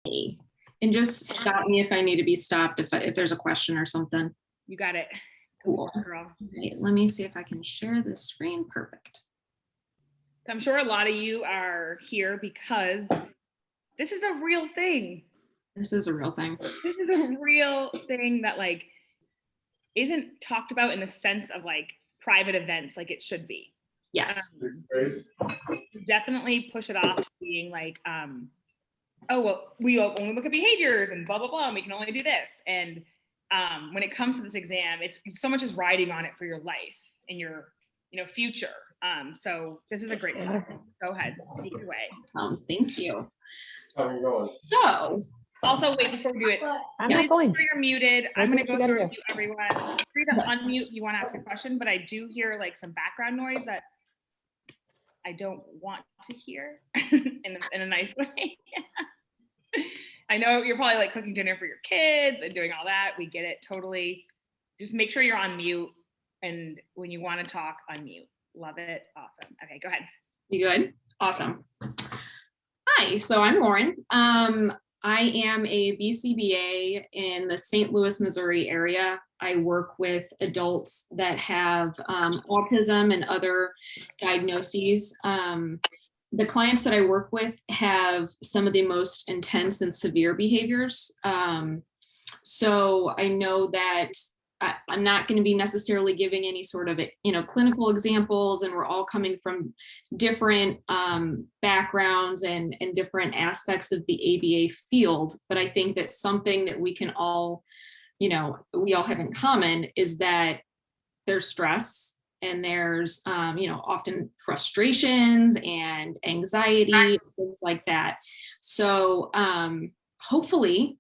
And just stop me if I need to be stopped, if there's a question or something. You got it. Cool. Girl. Okay, let me see if I can share this screen. Perfect. So I'm sure a lot of you are here because this is a real thing. This is a real thing. This is a real thing that like isn't talked about in the sense of like private events like it should be. Yes. Definitely push it off to being like, oh, well, we only look at behaviors and blah, blah, blah, and we can only do this. And when it comes to this exam, it's so much is riding on it for your life and your, future. So this is a great one. Go ahead, take it away. Thank you. How are you going? So, also, wait, before we do it, I'm not going. you're muted. I'm going to go gotta through do. everyone. Feel free to unmute if you want to ask a question, but I do hear like some background noise that I don't want to hear in a nice way. I know you're probably like cooking dinner for your kids and doing all that. We get it totally. Just make sure you're on mute. And when you want to talk, unmute. Love it. Awesome. Okay, go ahead. You good? Awesome. Hi, so I'm Lauren. I am a BCBA in the St. Louis, Missouri area. I work with adults that have autism and other diagnoses. The clients that I work with have some of the most intense and severe behaviors. So I know that I'm not going to be necessarily giving any sort of, clinical examples, and we're all coming from different backgrounds and different aspects of the ABA field. But I think that something that we can all, we all have in common is that there's stress and there's, often frustrations and anxiety, things like that. So hopefully,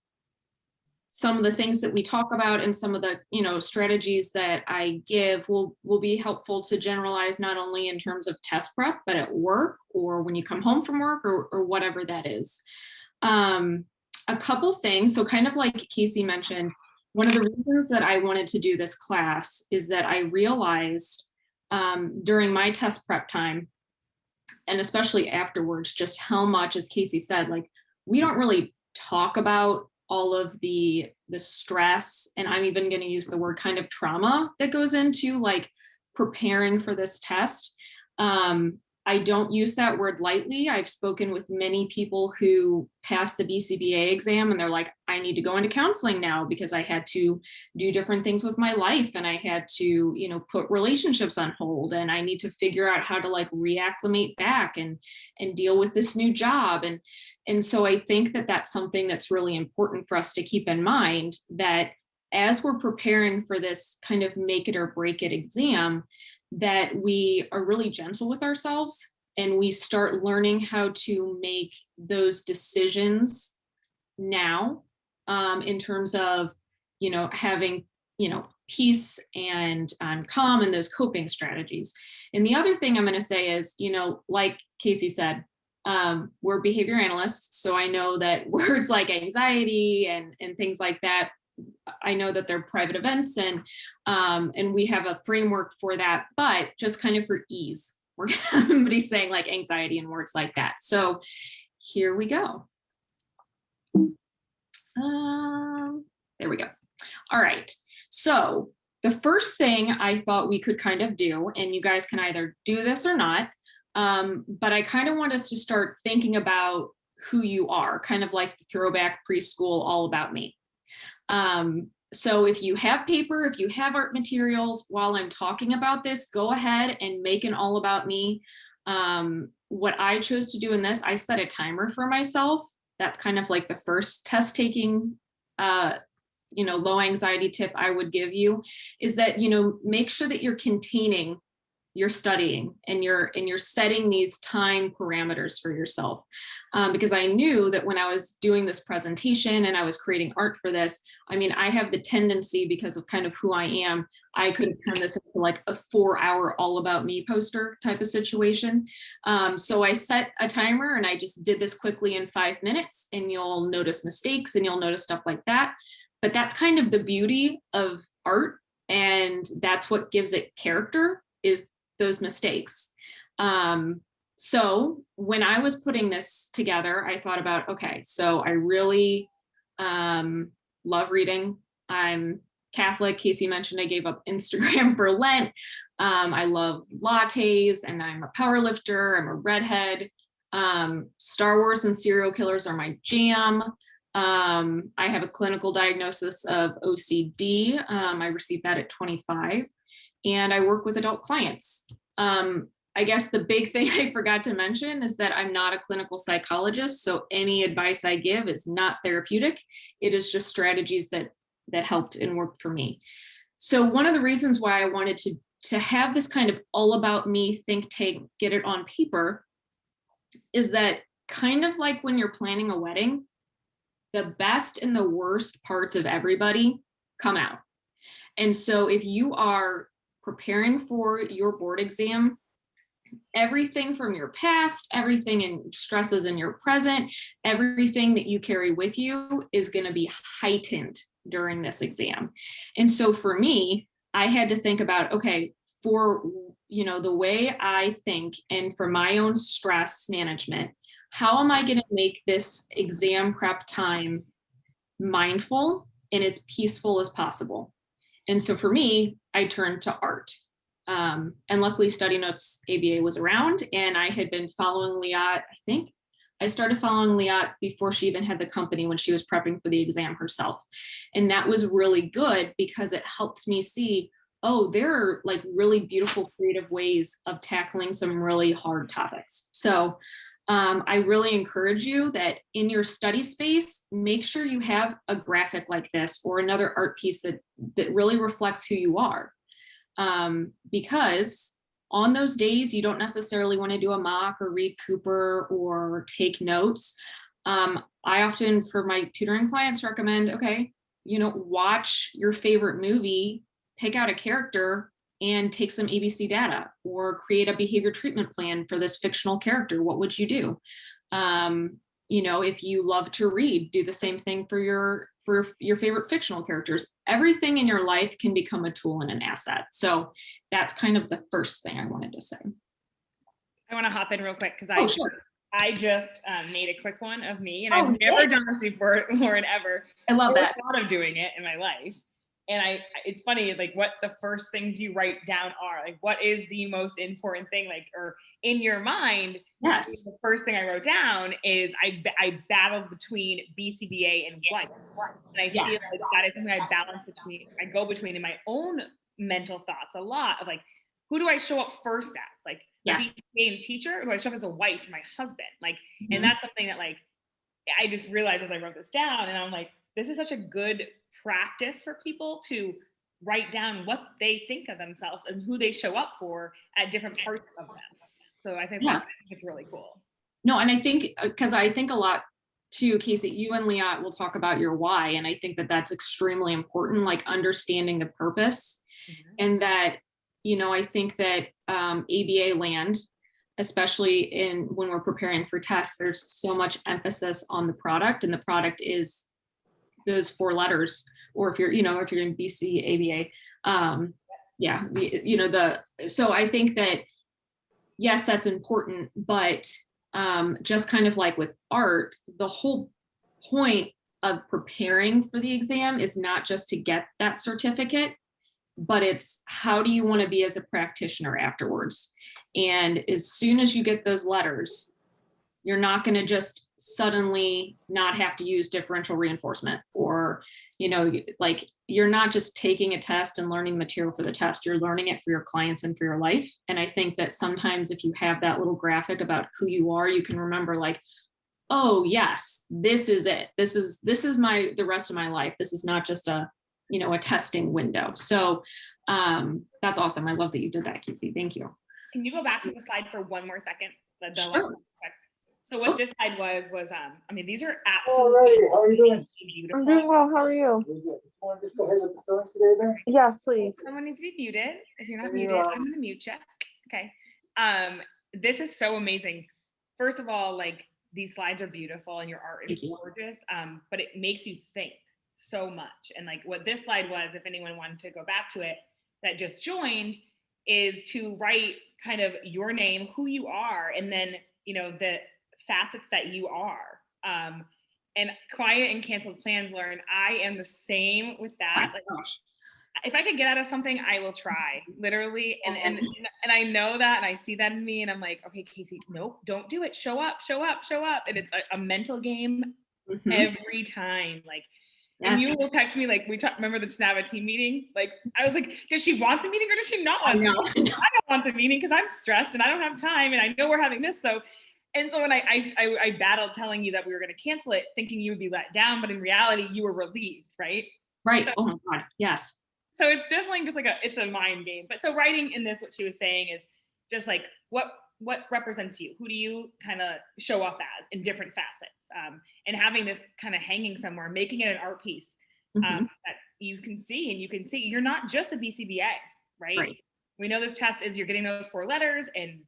some of the things that we talk about and some of the, strategies that I give will be helpful to generalize not only in terms of test prep, but at work or when you come home from work or whatever that is. A couple things. So kind of like Casey mentioned, one of the reasons that I wanted to do this class is that I realized during my test prep time, and especially afterwards, just how much, as Casey said, like we don't really talk about all of the stress, and I'm even going to use the word kind of trauma that goes into like preparing for this test. I don't use that word lightly. I've spoken with many people who passed the BCBA exam and they're like, I need to go into counseling now because I had to do different things with my life and I had to, put relationships on hold and I need to figure out how to like reacclimate back and deal with this new job. And so I think that that's something that's really important for us to keep in mind, that as we're preparing for this kind of make it or break it exam, that we are really gentle with ourselves and we start learning how to make those decisions now in terms of, having, peace and calm and those coping strategies. And the other thing I'm going to say is, like Casey said, we're behavior analysts. So I know that words like anxiety and things like that, I know that they're private events and we have a framework for that, but just kind of for ease, everybody's saying like anxiety and words like that. So here we go. There we go. All right. So the first thing I thought we could kind of do, and you guys can either do this or not, but I kind of want us to start thinking about who you are, kind of like the throwback preschool All About Me. So if you have paper, if you have art materials, while I'm talking about this, go ahead and make an All About Me. What I chose to do in this, I set a timer for myself. That's kind of like the first test taking, low anxiety tip I would give you is that, make sure that you're containing your studying and you're setting these time parameters for yourself. Because I knew that when I was doing this presentation and I was creating art for this, I have the tendency, because of kind of who I am, I could have turned this into like a 4-hour All About Me poster type of situation. So I set a timer and I just did this quickly in 5 minutes, and you'll notice mistakes and you'll notice stuff like that. But that's kind of the beauty of art, and that's what gives it character, is those mistakes. So when I was putting this together, I thought about, okay, so I really love reading. I'm Catholic. Casey mentioned I gave up Instagram for Lent. I love lattes and I'm a power lifter. I'm a redhead. Star Wars and serial killers are my jam. I have a clinical diagnosis of OCD. I received that at 25 and I work with adult clients. I guess the big thing I forgot to mention is that I'm not a clinical psychologist, so any advice I give is not therapeutic. It is just strategies that helped and worked for me. So one of the reasons why I wanted to have this kind of all about me think tank, get it on paper, is that kind of like when you're planning a wedding, the best and the worst parts of everybody come out. And so if you are preparing for your board exam, everything from your past, everything in stresses in your present, everything that you carry with you is going to be heightened during this exam. And so for me, I had to think about, okay, for, you know, the way I think and for my own stress management, how am I going to make this exam prep time mindful and as peaceful as possible? And so for me, I turned to art. And luckily STUDYNOTESABA was around and I had been following Liat. I think I started following Liat before she even had the company when she was prepping for the exam herself. And that was really good because it helped me see, oh, there are like really beautiful creative ways of tackling some really hard topics. So I really encourage you that in your study space, make sure you have a graphic like this or another art piece that really reflects who you are. Because on those days, you don't necessarily want to do a mock or read Cooper or take notes. I often, for my tutoring clients, recommend, okay, you know, watch your favorite movie, pick out a character and take some ABC data or create a behavior treatment plan for this fictional character. What would you do? You know, if you love to read, do the same thing for your favorite fictional characters. Everything in your life can become a tool and an asset. So that's kind of the first thing I wanted to say. I want to hop in real quick because Sure. I just made a quick one of me, and I've never done this before, Lauren, ever. I love that. I thought of doing it in my life. And it's funny, like what the first things you write down are, like what is the most important thing, like, or in your mind. Yes. The first thing I wrote down is I battled between BCBA and white. And I feel like that is something I balance between, I go between in my own mental thoughts a lot of like, who do I show up first as? Like, yes, BCBA teacher, or do I show up as a wife for my husband? Like, and that's something that like, I just realized as I wrote this down, and I'm like, this is such a good practice for people to write down what they think of themselves and who they show up for at different parts of them. So I think it's really cool. No, and I think, because I think a lot too, Casey, you and Liat will talk about your why. And I think that that's extremely important, like understanding the purpose. And that, you know, I think that ABA land, especially when we're preparing for tests, there's so much emphasis on the product, and the product is those 4 letters, or if you're in BCBA, so I think that, yes, that's important, but just kind of like with art, the whole point of preparing for the exam is not just to get that certificate, but it's how do you want to be as a practitioner afterwards? And as soon as you get those letters, you're not going to just suddenly not have to use differential reinforcement, or, you know, like you're not just taking a test and learning material for the test, you're learning it for your clients and for your life. And I think that sometimes if you have that little graphic about who you are, you can remember like, oh yes, this is it. This is the rest of my life. This is not just a testing window. So that's awesome. I love that you did that, Casey. Thank you. Can you go back to the slide for one more second? Sure. So what this slide was I mean, these are absolutely how are you doing? beautiful. I'm doing well. How are you? Want to just go ahead with the films today then? Yes, please. Someone needs to be muted. If you're not Can you, muted, I'm gonna mute you. Okay. This is so amazing. First of all, like these slides are beautiful and your art is gorgeous, but it makes you think so much. And like what this slide was, if anyone wanted to go back to it that just joined, is to write kind of your name, who you are, and then, the facets that you are. And quiet and canceled plans learned. I am the same with that. Like, if I could get out of something, I will try, literally. And I know that, and I see that in me, and I'm like, okay, Casey, nope, don't do it. Show up. And it's a mental game every time. Like, and you will text me, like, remember the STUDYNOTESABA team meeting? Like, I was like, does she want the meeting or does she not want the meeting? I don't want the meeting because I'm stressed and I don't have time and I know we're having this. So when I battled telling you that we were going to cancel it, thinking you would be let down, but in reality, you were relieved, right? Right. So, oh my God. Yes. So it's definitely just like it's a mind game. But so writing in this, what she was saying is just like, what represents you? Who do you kind of show up as in different facets? And having this kind of hanging somewhere, making it an art piece that you can see, and you can see you're not just a BCBA, right? We know this test is you're getting those 4 letters and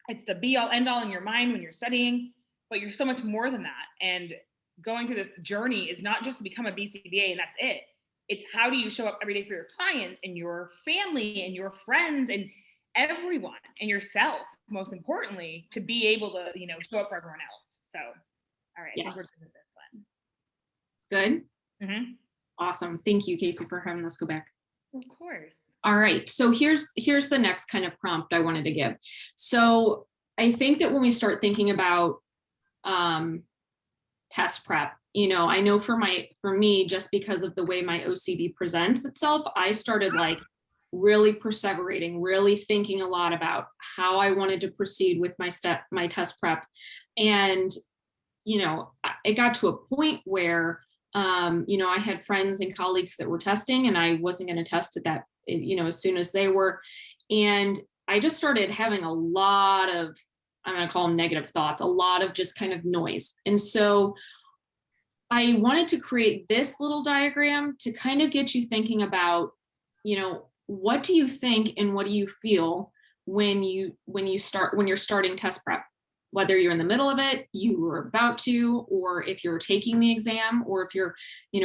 it's the be all end all in your mind when you're studying, but you're so much more than that. And going through this journey is not just to become a BCBA and that's it. It's how do you show up every day for your clients and your family and your friends and everyone and yourself, most importantly, to be able to, show up for everyone else. So, all right. Yes. I think we're good. Mm-hmm. Awesome. Thank you, Casey, for having us go back. Of course. All right. So here's the next kind of prompt I wanted to give. So I think that when we start thinking about test prep, I know for me, just because of the way my OCD presents itself, I started like really perseverating, really thinking a lot about how I wanted to proceed with my test prep. And, it got to a point where, I had friends and colleagues that were testing and I wasn't going to test at that, as soon as they were. And I just started having a lot of, I'm going to call them negative thoughts, a lot of just kind of noise. And so I wanted to create this little diagram to kind of get you thinking about, what do you think and what do you feel when you're starting test prep, whether you're in the middle of it, you were about to, or if you're taking the exam, or if you're,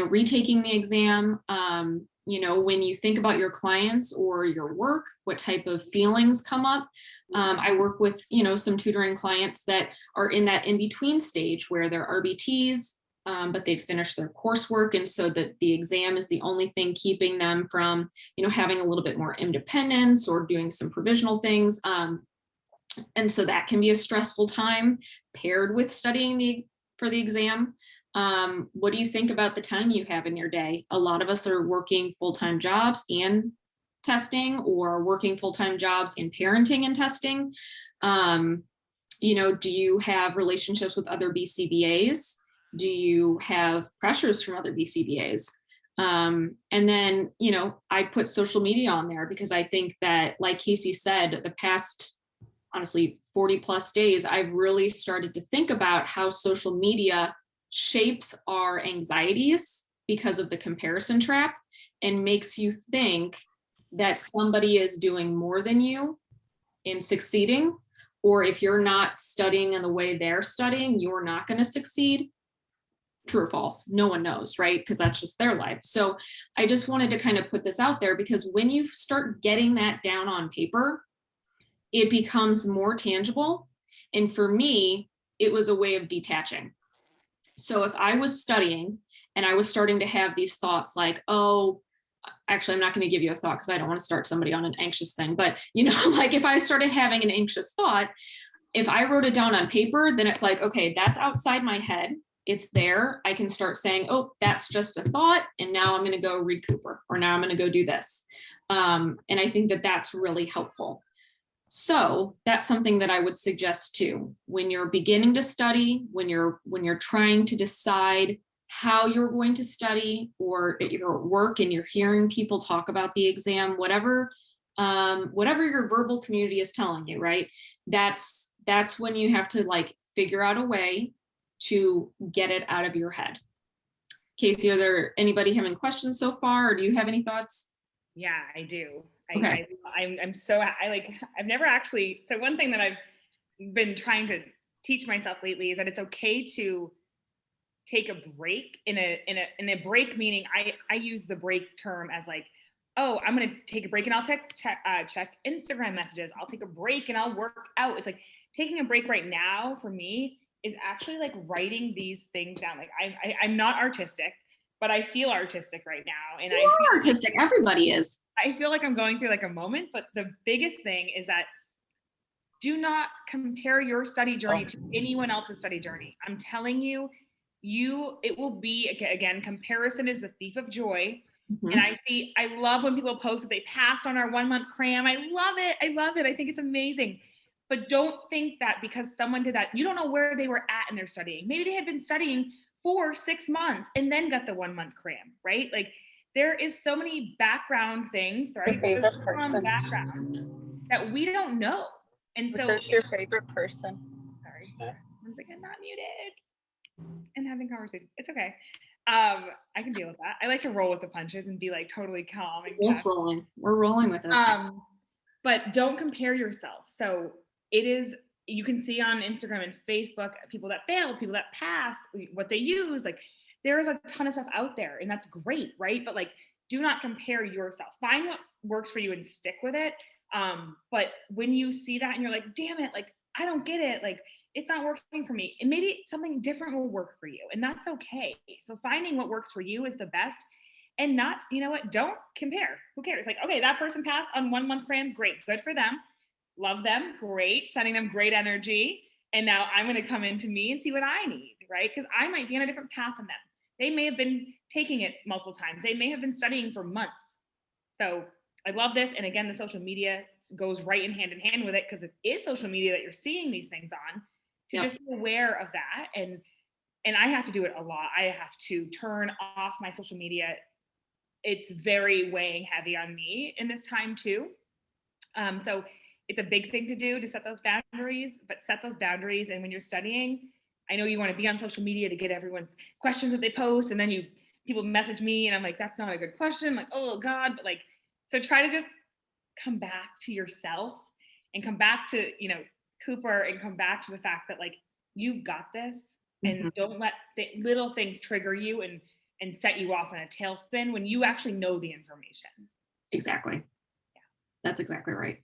retaking the exam, when you think about your clients or your work, what type of feelings come up. I work with, some tutoring clients that are in that in-between stage where they're RBTs, but they've finished their coursework. And so that the exam is the only thing keeping them from, having a little bit more independence or doing some provisional things. And so that can be a stressful time paired with studying for the exam. What do you think about the time you have in your day? A lot of us are working full-time jobs and testing, or working full-time jobs in parenting and testing. Do you have relationships with other BCBAs? Do you have pressures from other BCBAs? And then, I put social media on there because I think that, like Casey said, the past, honestly, 40 plus days, I've really started to think about how social media shapes our anxieties because of the comparison trap and makes you think that somebody is doing more than you in succeeding, or if you're not studying in the way they're studying, you're not going to succeed. True or false? No one knows, right? Because that's just their life. So I just wanted to kind of put this out there, because when you start getting that down on paper, it becomes more tangible. And for me, it was a way of detaching. So if I was studying and I was starting to have these thoughts like, oh, actually, I'm not going to give you a thought because I don't want to start somebody on an anxious thing. But, like if I started having an anxious thought, if I wrote it down on paper, then it's like, okay, that's outside my head. It's there. I can start saying, oh, that's just a thought. And now I'm going to go read Cooper, or now I'm going to go do this. And I think that that's really helpful. So that's something that I would suggest too. When you're beginning to study, when you're trying to decide how you're going to study, or at your work and you're hearing people talk about the exam, whatever your verbal community is telling you, right? That's when you have to like figure out a way to get it out of your head. Casey, are there anybody having questions so far, or do you have any thoughts? Yeah, I do. Okay. I've never actually, so one thing that I've been trying to teach myself lately is that it's okay to take a break in a break, meaning I use the break term as like oh, I'm going to take a break and I'll check Instagram messages. I'll take a break and I'll work out. It's like taking a break right now for me is actually like writing these things down. Like I'm not artistic, but I feel artistic right now. And You are artistic. Everybody is. I feel like I'm going through like a moment, but the biggest thing is that do not compare your study journey to anyone else's study journey. I'm telling you, it will be, again, comparison is the thief of joy. Mhm. And I love when people post that they passed on our 1 month cram. I love it. I think it's amazing. But don't think that because someone did that, you don't know where they were at in their studying. Maybe they had been studying for 6 months and then got the 1 month cram, right? Like there is so many background things, right? Your favorite person. Background that we don't know. And so it's your favorite person. Sorry, once again, not muted and having conversations. It's okay. I can deal with that. I like to roll with the punches and be like totally calm and We're rolling with it. But don't compare yourself. So it is, you can see on Instagram and Facebook people that fail, people that pass, what they use. Like there's a ton of stuff out there and that's great, right? But like do not compare yourself. Find what works for you and stick with it. But when you see that and you're like, damn it, like I don't get it, like it's not working for me, and maybe something different will work for you, and that's okay. So finding what works for you is the best, and not, you know what, don't compare. Who cares? Like, okay, that person passed on 1 month cram, great, good for them, love them, great, sending them great energy, and now I'm going to come into me and see what I need, right? Because I might be on a different path than them. They may have been taking it multiple times, they may have been studying for months. So I love this. And again, the social media goes right in hand with it, because it is social media that you're seeing these things on, to just be aware of that. And I have to do it a lot. I have to turn off my social media. It's very weighing heavy on me in this time too. So it's a big thing to do, to set those boundaries, but set those boundaries. And when you're studying, I know you want to be on social media to get everyone's questions that they post. And then people message me and I'm like, that's not a good question. Like, oh God, but like, so try to just come back to yourself and come back to, Cooper, and come back to the fact that like, you've got this, and don't let little things trigger you and set you off in a tailspin when you actually know the information. Exactly. Yeah, that's exactly right.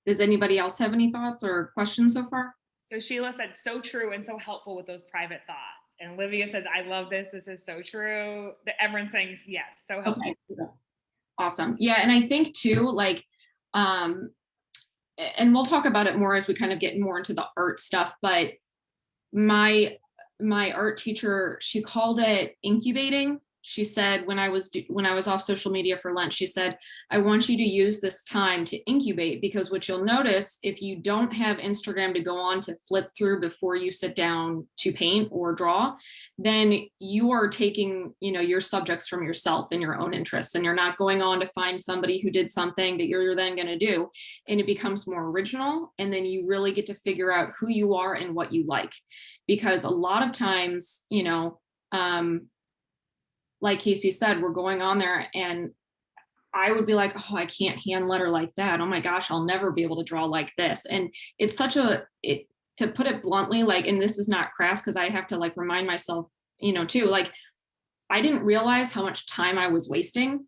Does anybody else have any thoughts or questions so far? So Sheila said, so true and so helpful with those private thoughts. And Olivia said, I love this. This is so true. Everyone's saying yes, so helpful. Okay. Awesome. Yeah. And I think too, like, and we'll talk about it more as we kind of get more into the art stuff, but my art teacher, she called it incubating. She said, when I was off social media for lunch, she said, I want you to use this time to incubate, because what you'll notice, if you don't have Instagram to go on to flip through before you sit down to paint or draw, then you are taking, your subjects from yourself and your own interests, and you're not going on to find somebody who did something that you're then going to do. And it becomes more original. And then you really get to figure out who you are and what you like. Because a lot of times, like Casey said, we're going on there and I would be like, oh, I can't hand letter like that. Oh my gosh, I'll never be able to draw like this. And it's such to put it bluntly, like, and this is not crass, because I have to like remind myself, too, like, I didn't realize how much time I was wasting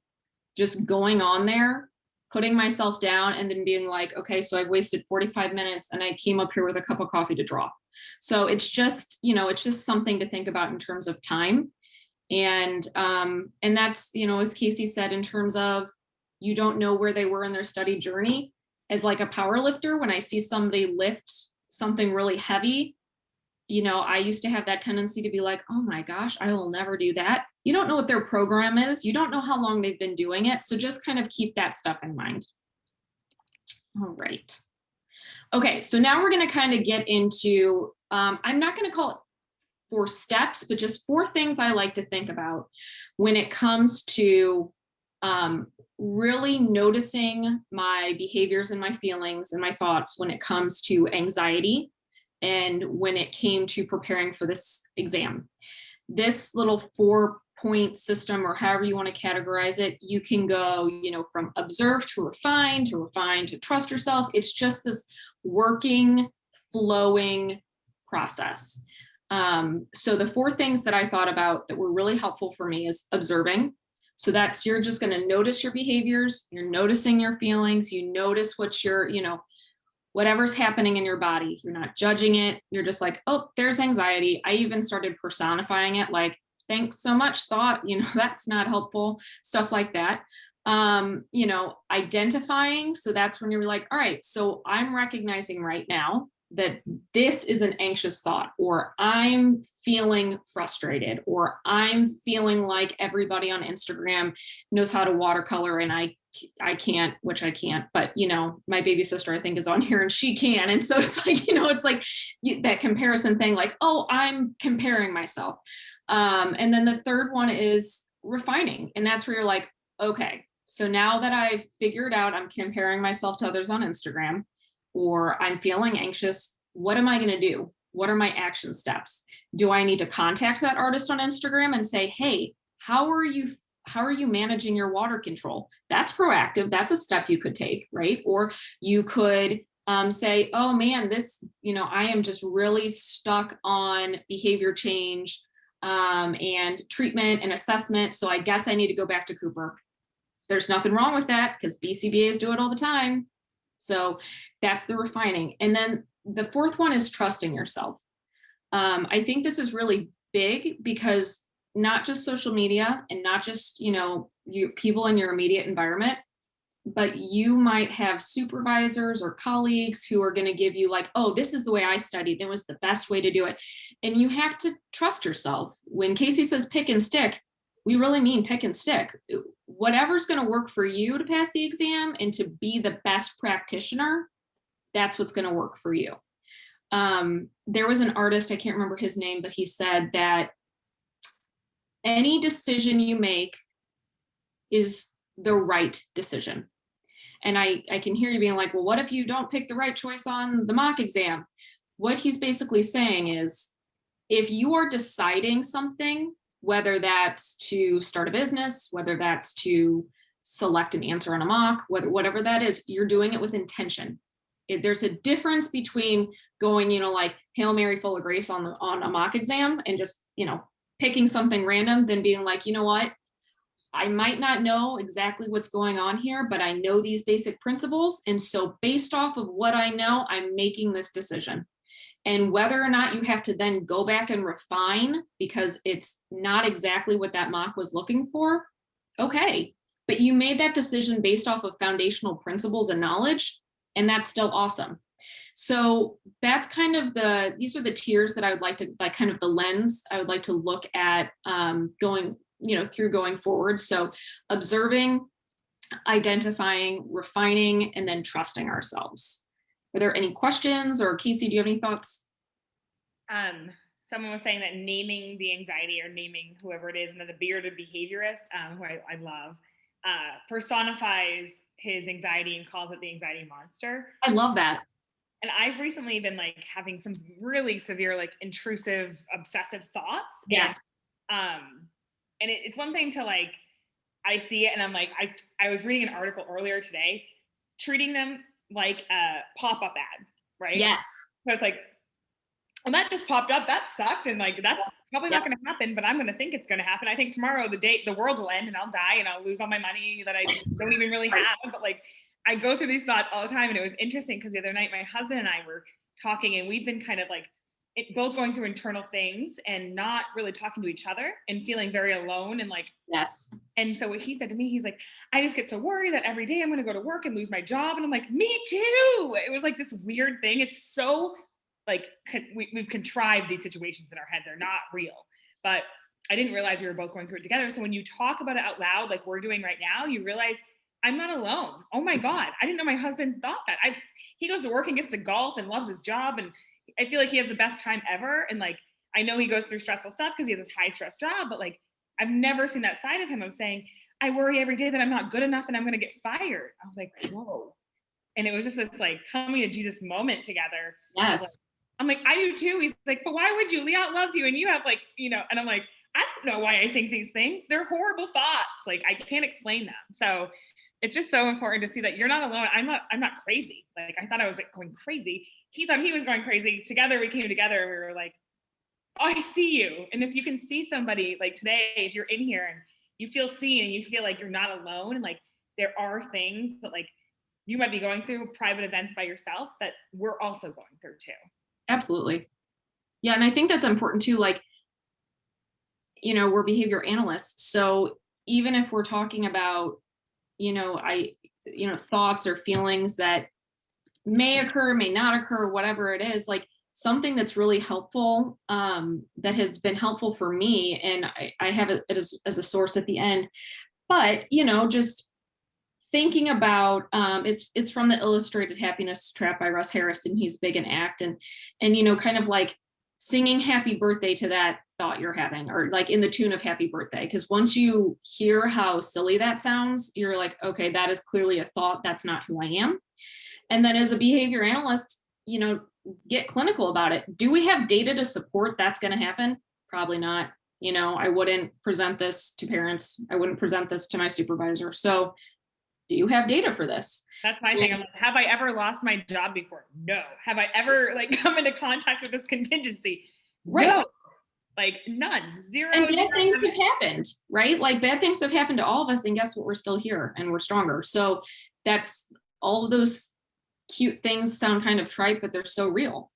just going on there, putting myself down, and then being like, okay, so I've wasted 45 minutes and I came up here with a cup of coffee to draw. So it's just, it's just something to think about in terms of time. And that's, as Casey said, in terms of, you don't know where they were in their study journey. As like a power lifter, when I see somebody lift something really heavy, I used to have that tendency to be like, oh my gosh, I will never do that. You don't know what their program is. You don't know how long they've been doing it. So just kind of keep that stuff in mind. All right. Okay, so now we're going to kind of get into, I'm not going to call it 4 steps, but just 4 things I like to think about when it comes to really noticing my behaviors and my feelings and my thoughts when it comes to anxiety and when it came to preparing for this exam. This little 4-point system, or however you want to categorize it, you can go, from observe to refine to trust yourself. It's just this working, flowing process. So the 4 things that I thought about that were really helpful for me is observing. So that's, you're just going to notice your behaviors, you're noticing your feelings, you notice what you're, whatever's happening in your body. You're not judging it. You're just like, oh, there's anxiety. I even started personifying it, like, thanks so much, thought, that's not helpful, stuff like that. Identifying. So that's when you're like, all right, so I'm recognizing right now that this is an anxious thought, or I'm feeling frustrated, or I'm feeling like everybody on Instagram knows how to watercolor and I can't, which I can't, but my baby sister I think is on here and she can. And so it's like, it's like that comparison thing, like, oh, I'm comparing myself. And then the third one is refining. And that's where you're like, okay, so now that I've figured out I'm comparing myself to others on Instagram, or I'm feeling anxious, what am I going to do? What are my action steps? Do I need to contact that artist on Instagram and say, hey, how are you managing your water control? That's proactive. That's a step you could take, right? Or you could say, oh man, this, I am just really stuck on behavior change and treatment and assessment. So I guess I need to go back to Cooper. There's nothing wrong with that because BCBAs do it all the time. So that's the refining. And then the fourth one is trusting yourself. I think this is really big because not just social media and not just, you people in your immediate environment, but you might have supervisors or colleagues who are going to give you like, oh, this is the way I studied. It was the best way to do it. And you have to trust yourself. When Casey says pick and stick, we really mean pick and stick. Whatever's going to work for you to pass the exam and to be the best practitioner, that's what's going to work for you. There was an artist, I can't remember his name, but he said that any decision you make is the right decision. And I can hear you being like, well, what if you don't pick the right choice on the mock exam? What he's basically saying is, if you are deciding something, whether that's to start a business, whether that's to select an answer on a mock, whatever that is, you're doing it with intention. There's a difference between going, like Hail Mary full of grace on a mock exam and just, picking something random than being like, you know what, I might not know exactly what's going on here, but I know these basic principles. And so based off of what I know, I'm making this decision. And whether or not you have to then go back and refine because it's not exactly what that mock was looking for, okay. But you made that decision based off of foundational principles and knowledge, and that's still awesome. So that's kind of these are the tiers that I would like to, like kind of the lens I would like to look at going forward. So observing, identifying, refining, and then trusting ourselves. Are there any questions, or Casey, do you have any thoughts? Someone was saying that naming the anxiety or naming whoever it is, and then the bearded behaviorist, who I love, personifies his anxiety and calls it the anxiety monster. I love that. And I've recently been like having some really severe, like intrusive, obsessive thoughts. Yes. And it's one thing to like, I see it and I'm like, I was reading an article earlier today, treating them like a pop-up ad, right? Yes. So it's like, and that just popped up, that sucked. And like, that's probably not going to happen, but I'm going to think it's going to happen. I think tomorrow the world will end and I'll die and I'll lose all my money that I don't even really have. But like, I go through these thoughts all the time. And it was interesting because the other night, my husband and I were talking and we've been kind of like, both going through internal things and not really talking to each other and feeling very alone and like, yes. And so what he said to me, he's like, I just get so worried that every day I'm going to go to work and lose my job. And I'm like, me too. It was like this weird thing. It's so like, we've contrived these situations in our head. They're not real, but I didn't realize we were both going through it together. So when you talk about it out loud, like we're doing right now, you realize I'm not alone. Oh my God. I didn't know my husband thought that. He goes to work and gets to golf and loves his job. And I feel like he has the best time ever. And like, I know he goes through stressful stuff because he has this high stress job, but like, I've never seen that side of him. I'm saying, I worry every day that I'm not good enough and I'm going to get fired. I was like, whoa. And it was just this like coming to Jesus moment together. Yes. I'm like, I do too. He's like, but why would you? Liat loves you. And you have like, and I'm like, I don't know why I think these things. They're horrible thoughts. Like I can't explain them. So it's just so important to see that you're not alone. I'm not crazy. Like I thought I was like going crazy. He thought he was going crazy. Together we came together and we were like, oh, I see you. And if you can see somebody like today, if you're in here and you feel seen and you feel like you're not alone. And like, there are things that like you might be going through private events by yourself that we're also going through too. Absolutely. Yeah. And I think that's important too. Like, we're behavior analysts. So even if we're talking about, thoughts or feelings that may occur, may not occur, whatever it is, like something that's really helpful, that has been helpful for me. And I have it as a source at the end, but, just thinking about, it's from the Illustrated Happiness Trap by Russ Harrison. He's big in ACT and, kind of like singing happy birthday to that thought you're having, or like in the tune of happy birthday. Because once you hear how silly that sounds, you're like, okay, that is clearly a thought. That's not who I am. And then as a behavior analyst, get clinical about it. Do we have data to support that's going to happen? Probably not. I wouldn't present this to parents. I wouldn't present this to my supervisor. So do you have data for this? That's my thing. I'm like, have I ever lost my job before? No. Have I ever like come into contact with this contingency? Right. No. Like none. Zero. And bad things have happened, right? Like bad things have happened to all of us, and guess what? We're still here and we're stronger. So that's all of those cute things sound kind of trite, but they're so real.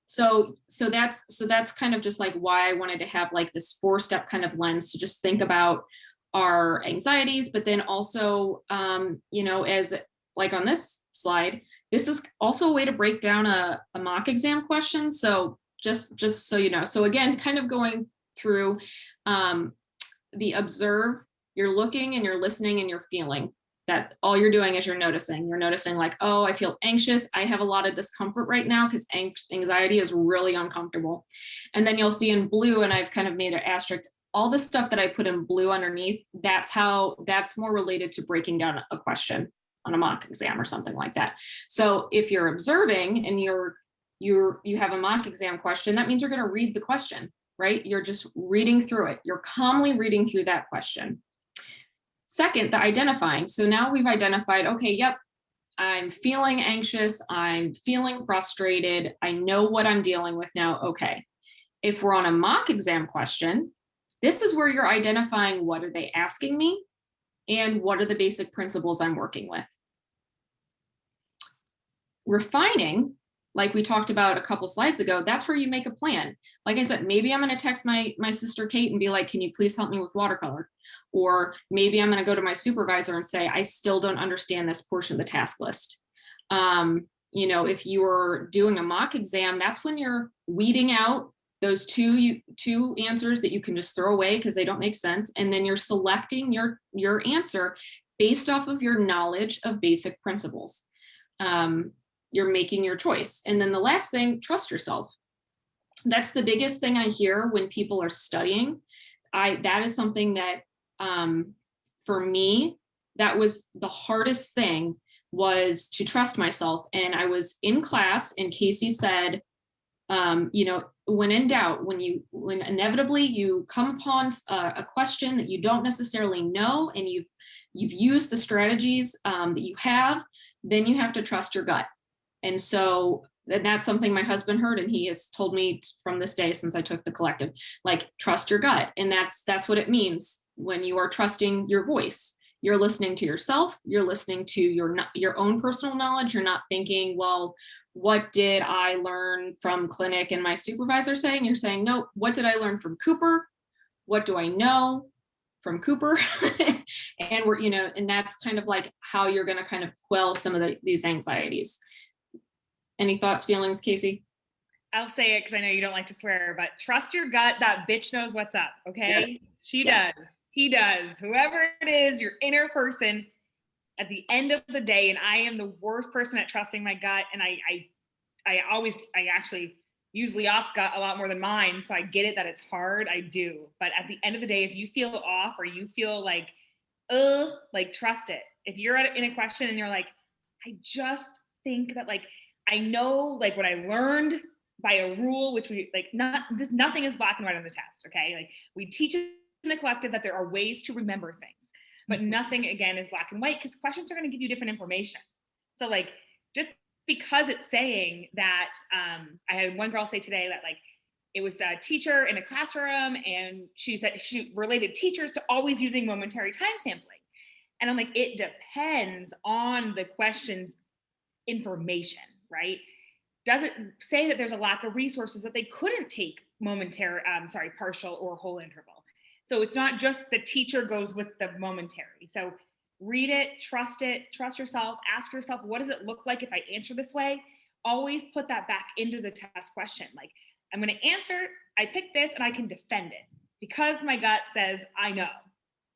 So that's kind of just like why I wanted to have like this 4-step kind of lens to just think about our anxieties, but then also, as like on this slide, this is also a way to break down a mock exam question. So just so you know, so again, kind of going through the observe, you're looking and you're listening and you're feeling. That all you're doing is you're noticing like, oh, I feel anxious. I have a lot of discomfort right now because anxiety is really uncomfortable. And then you'll see in blue, and I've kind of made an asterisk, all the stuff that I put in blue underneath, that's more related to breaking down a question on a mock exam or something like that. So if you're observing and you have a mock exam question, that means you're going to read the question, right? You're just reading through it. You're calmly reading through that question. Second, the identifying. So now we've identified, okay, yep, I'm feeling anxious. I'm feeling frustrated. I know what I'm dealing with now. Okay. If we're on a mock exam question, this is where you're identifying what are they asking me and what are the basic principles I'm working with. Refining, like we talked about a couple slides ago, that's where you make a plan. Like I said, maybe I'm going to text my sister Kate and be like, can you please help me with watercolor? Or maybe I'm going to go to my supervisor and say, I still don't understand this portion of the task list. If you're doing a mock exam, that's when you're weeding out those two answers that you can just throw away because they don't make sense. And then you're selecting your answer based off of your knowledge of basic principles. You're making your choice. And then the last thing, trust yourself. That's the biggest thing I hear when people are studying. That is something that, for me, that was the hardest thing, was to trust myself. And I was in class and Casey said, when in doubt, when inevitably you come upon a question that you don't necessarily know, and you've used the strategies that you have, then you have to trust your gut. And so that's something my husband heard, and he has told me from this day since I took the collective, like, trust your gut. And that's what it means when you are trusting your voice. You're listening to yourself. You're listening to your own personal knowledge. You're not thinking, well, what did I learn from clinic and my supervisor saying? You're saying, no, what did I learn from Cooper? What do I know from Cooper? And and that's kind of like how you're going to kind of quell some of these anxieties. Any thoughts, feelings, Casey? I'll say it because I know you don't like to swear, but trust your gut. That bitch knows what's up. Okay. Yeah. She does. He does. Whoever it is, your inner person, at the end of the day, and I am the worst person at trusting my gut. And I actually use Liat's gut a lot more than mine. So I get it that it's hard. I do. But at the end of the day, if you feel off or you feel like trust it. If you're in a question and you're like, I just think that I know what I learned by a rule, which we nothing is black and white on the test. Okay. We teach in the collective that there are ways to remember things, but nothing again is black and white, because questions are going to give you different information. So just because it's saying that, I had one girl say today that it was a teacher in a classroom, and she said she related teachers to always using momentary time sampling. And I'm like, it depends on the question's information, right? Doesn't say that there's a lack of resources that they couldn't take partial or whole interval. So it's not just the teacher goes with the momentary. So read it, trust yourself, ask yourself, what does it look like if I answer this way? Always put that back into the test question. Like, I'm going to answer, I picked this and I can defend it because my gut says I know,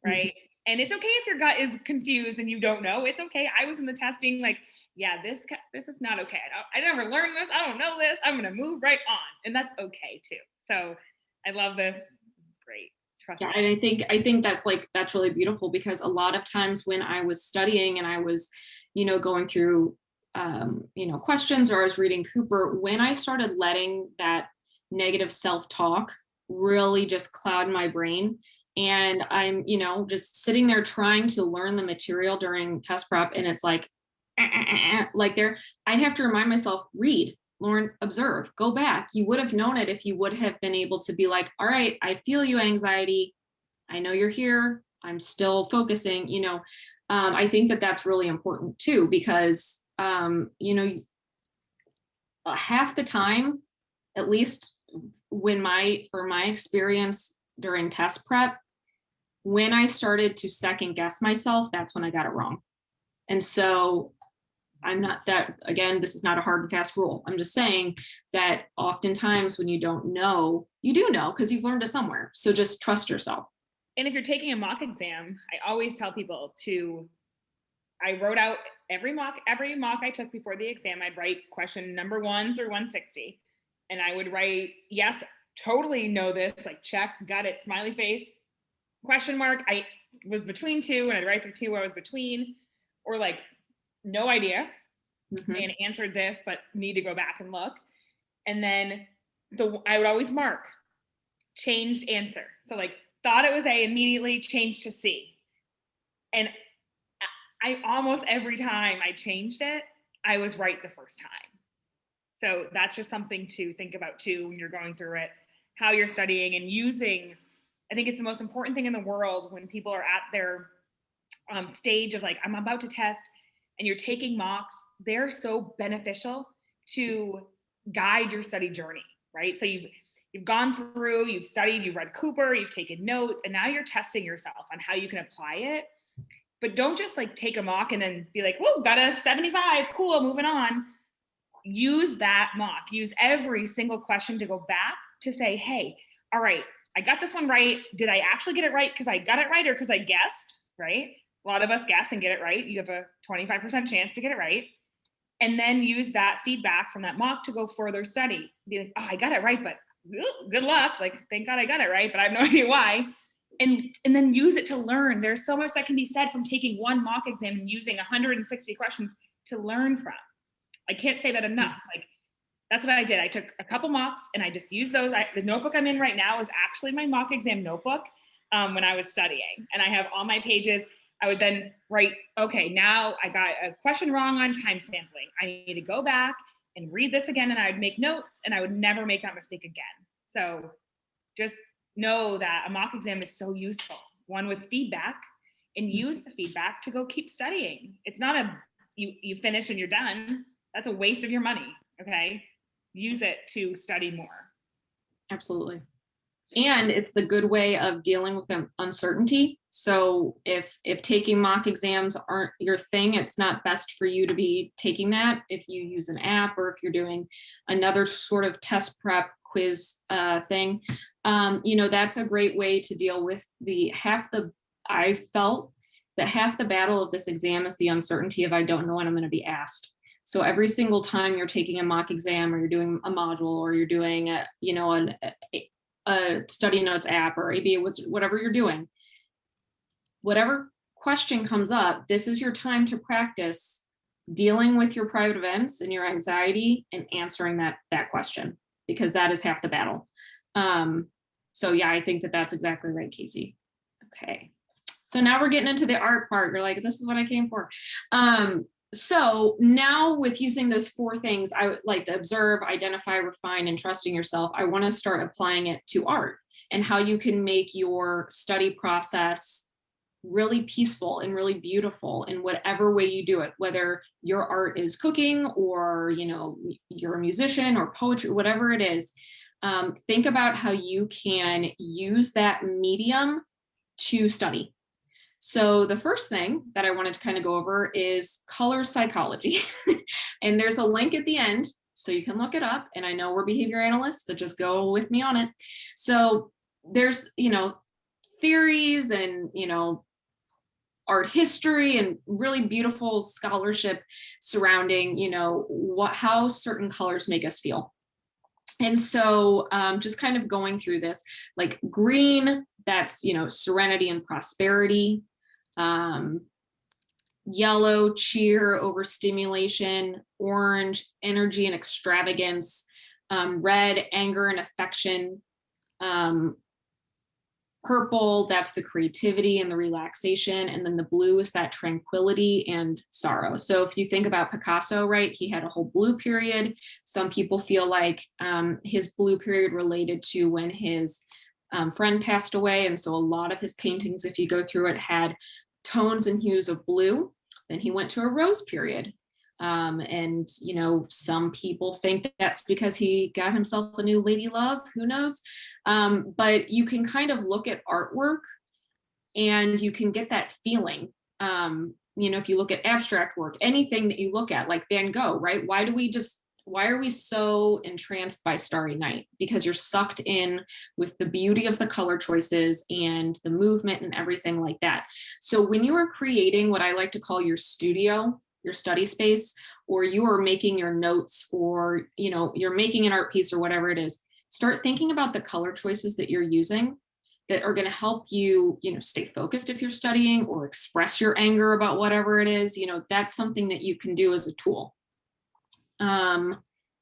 right? Mm-hmm. And it's okay if your gut is confused and you don't know. It's okay. I was in the test being like, yeah, this is not okay. I never learned this. I don't know this. I'm going to move right on. And that's okay too. So I love this. This is great. Trust yeah, me. and I think that's really beautiful, because a lot of times when I was studying and I was, going through, questions, or I was reading Cooper, when I started letting that negative self-talk really just cloud my brain, and I'm, just sitting there trying to learn the material during test prep, and it's like, I have to remind myself, read, Lauren, observe, go back. You would have known it if you would have been able to be like, all right, I feel you, anxiety. I know you're here. I'm still focusing, I think that that's really important too, because, half the time, at least for my experience during test prep, when I started to second guess myself, that's when I got it wrong. And so I'm not that, again, this is not a hard and fast rule. I'm just saying that oftentimes when you don't know, you do know because you've learned it somewhere. So just trust yourself. And if you're taking a mock exam, I always tell people I wrote out every mock I took before the exam. I'd write question number 1 through 160. And I would write, yes, totally know this, like check, got it, smiley face, question mark. I was between 2, and I'd write the 2 I was between, or like, no idea, and answered this, but need to go back and look. And then I would always mark changed answer. So like, thought it was A, immediately changed to C. And I almost every time I changed it, I was right the first time. So that's just something to think about too when you're going through it, how you're studying and using. I think it's the most important thing in the world when people are at their stage of like, I'm about to test, and you're taking mocks. They're so beneficial to guide your study journey, right? So you've gone through, you've studied, you've read Cooper, you've taken notes, and now you're testing yourself on how you can apply it. But don't just like take a mock and then be like, whoa, got a 75, cool, moving on. Use that mock, use every single question to go back to say, hey, all right, I got this one right. Did I actually get it right because I got it right or because I guessed, right? A lot of us guess and get it right. You have a 25% chance to get it right. And then use that feedback from that mock to go further study. Be like, oh, I got it right, but good luck. Like, thank God I got it right, but I have no idea why. And then use it to learn. There's so much that can be said from taking one mock exam and using 160 questions to learn from. I can't say that enough. Like, that's what I did. I took a couple mocks and I just used those. The notebook I'm in right now is actually my mock exam notebook when I was studying. And I have all my pages. I would then write, okay, now I got a question wrong on time sampling. I need to go back and read this again, and I would make notes, and I would never make that mistake again. So just know that a mock exam is so useful, one with feedback, and use the feedback to go keep studying. It's not you finish and you're done. That's a waste of your money, okay? Use it to study more. Absolutely. And it's a good way of dealing with uncertainty. So if taking mock exams aren't your thing, it's not best for you to be taking that. If you use an app, or if you're doing another sort of test prep quiz thing, that's a great way to deal with I felt that half the battle of this exam is the uncertainty of I don't know what I'm going to be asked. So every single time you're taking a mock exam, or you're doing a module, or you're doing a study notes app or ABA, whatever you're doing, whatever question comes up, this is your time to practice dealing with your private events and your anxiety and answering that question, because that is half the battle. So yeah, I think that's exactly right, Casey. Okay. So now we're getting into the art part. You're like, this is what I came for. So now with using those 4 things, I would like to observe, identify, refine, and trusting yourself. I want to start applying it to art and how you can make your study process really peaceful and really beautiful in whatever way you do it, whether your art is cooking or, you know, you're a musician or poetry, whatever it is. Think about how you can use that medium to study. So the first thing that I wanted to kind of go over is color psychology. And there's a link at the end, so you can look it up. And I know we're behavior analysts, but just go with me on it. So there's, you know, theories and, you know, art history and really beautiful scholarship surrounding, you know, how certain colors make us feel. And so just kind of going through this, like green, that's, you know, serenity and prosperity. Yellow, cheer, overstimulation. Orange, energy and extravagance. Red, anger and affection. Purple, that's the creativity and the relaxation. And then the blue is that tranquility and sorrow. So if you think about Picasso, right, he had a whole blue period. Some people feel like his blue period related to when his friend passed away. And so a lot of his paintings, if you go through it, had tones and hues of blue. Then he went to a rose period. And, you know, some people think that's because he got himself a new lady love, who knows? But you can kind of look at artwork and you can get that feeling. You know, if you look at abstract work, anything that you look at, like Van Gogh, right? Why are we so entranced by Starry Night? Because you're sucked in with the beauty of the color choices and the movement and everything like that. So when you are creating what I like to call your studio, your study space, or you are making your notes, or, you know, you're making an art piece or whatever it is, start thinking about the color choices that you're using that are going to help you, you know, stay focused if you're studying, or express your anger about whatever it is. You know, that's something that you can do as a tool.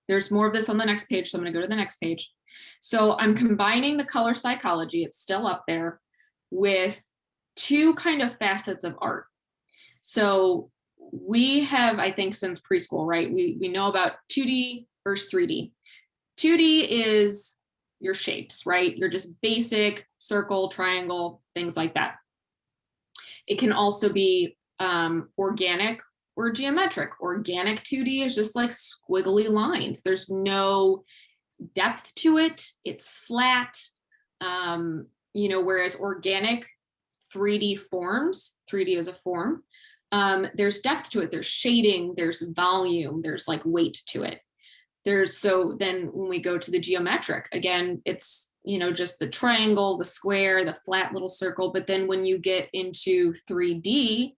There's more of this on the next page, so I'm going to go to the next page. So I'm combining the color psychology, it's still up there, with 2 kind of facets of art. So we have, I think since preschool, right, we know about 2D versus 3D. 2D is your shapes, right? You're just basic circle, triangle, things like that. It can also be organic or geometric. Organic 2D is just like squiggly lines. There's no depth to it. It's flat. You know, whereas organic 3D forms, 3D is a form, there's depth to it. There's shading, there's volume, there's like weight to it. So then when we go to the geometric, again, it's, you know, just the triangle, the square, the flat little circle. But then when you get into 3D,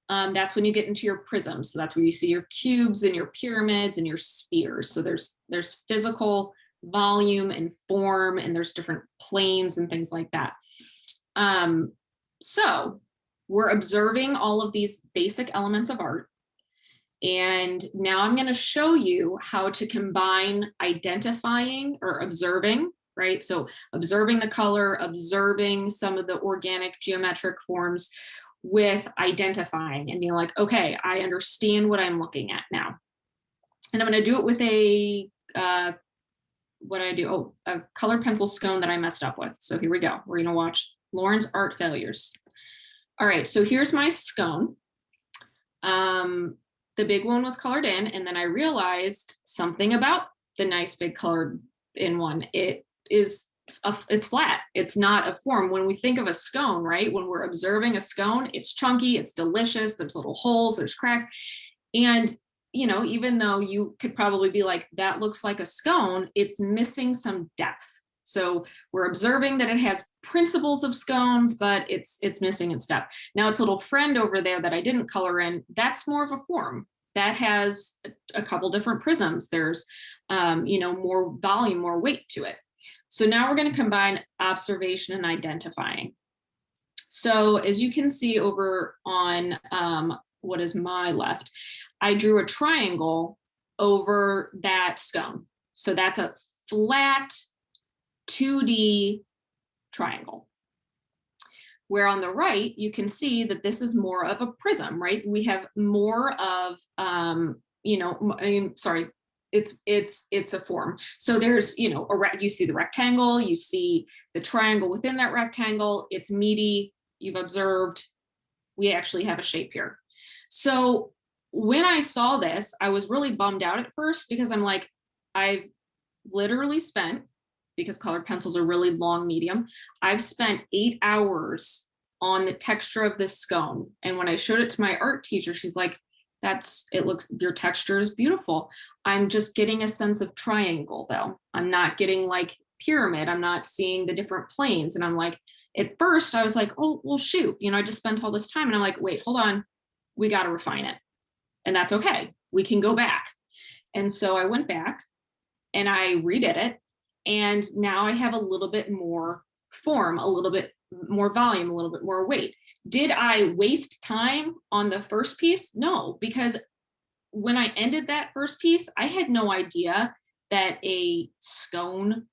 that's when you get into your prisms. So that's where you see your cubes and your pyramids and your spheres. So there's physical volume and form, and there's different planes and things like that. So we're observing all of these basic elements of art. And now I'm going to show you how to combine identifying or observing, right? So observing the color, observing some of the organic geometric forms, with identifying and being like, okay, I understand what I'm looking at now. And I'm going to do it with a, a colored pencil scone that I messed up with. So here we go. We're going to watch Lauren's art failures. All right, so here's my scone. The big one was colored in, and then I realized something about the nice big colored in one. It's flat. It's not a form. When we think of a scone, right? When we're observing a scone, it's chunky, it's delicious. There's little holes, there's cracks. And, you know, even though you could probably be like, that looks like a scone, it's missing some depth. So we're observing that it has principles of scones, but it's missing its depth. Now its little friend over there that I didn't color in, that's more of a form. That has a couple different prisms. There's, you know, more volume, more weight to it. So now we're going to combine observation and identifying. So as you can see over on what is my left, I drew a triangle over that scone. So that's a flat 2D triangle. Where on the right, you can see that this is more of a prism, right? We have more of, it's a form. So there's, you see the rectangle, you see the triangle within that rectangle, it's meaty, you've observed, we actually have a shape here. So when I saw this, I was really bummed out at first because I'm like, I've literally spent, because colored pencils are really long medium, I've spent 8 hours on the texture of this scone. And when I showed it to my art teacher, she's like, your texture is beautiful. I'm just getting a sense of triangle though. I'm not getting like pyramid. I'm not seeing the different planes. And I'm like, at first I was like, oh, well, shoot, I just spent all this time. And I'm like, wait, hold on. We got to refine it. And that's okay. We can go back. And so I went back and I redid it. And now I have a little bit more form, a little bit more volume, a little bit more weight. Did I waste time on the first piece? No, because when I ended that first piece, I had no idea that a scone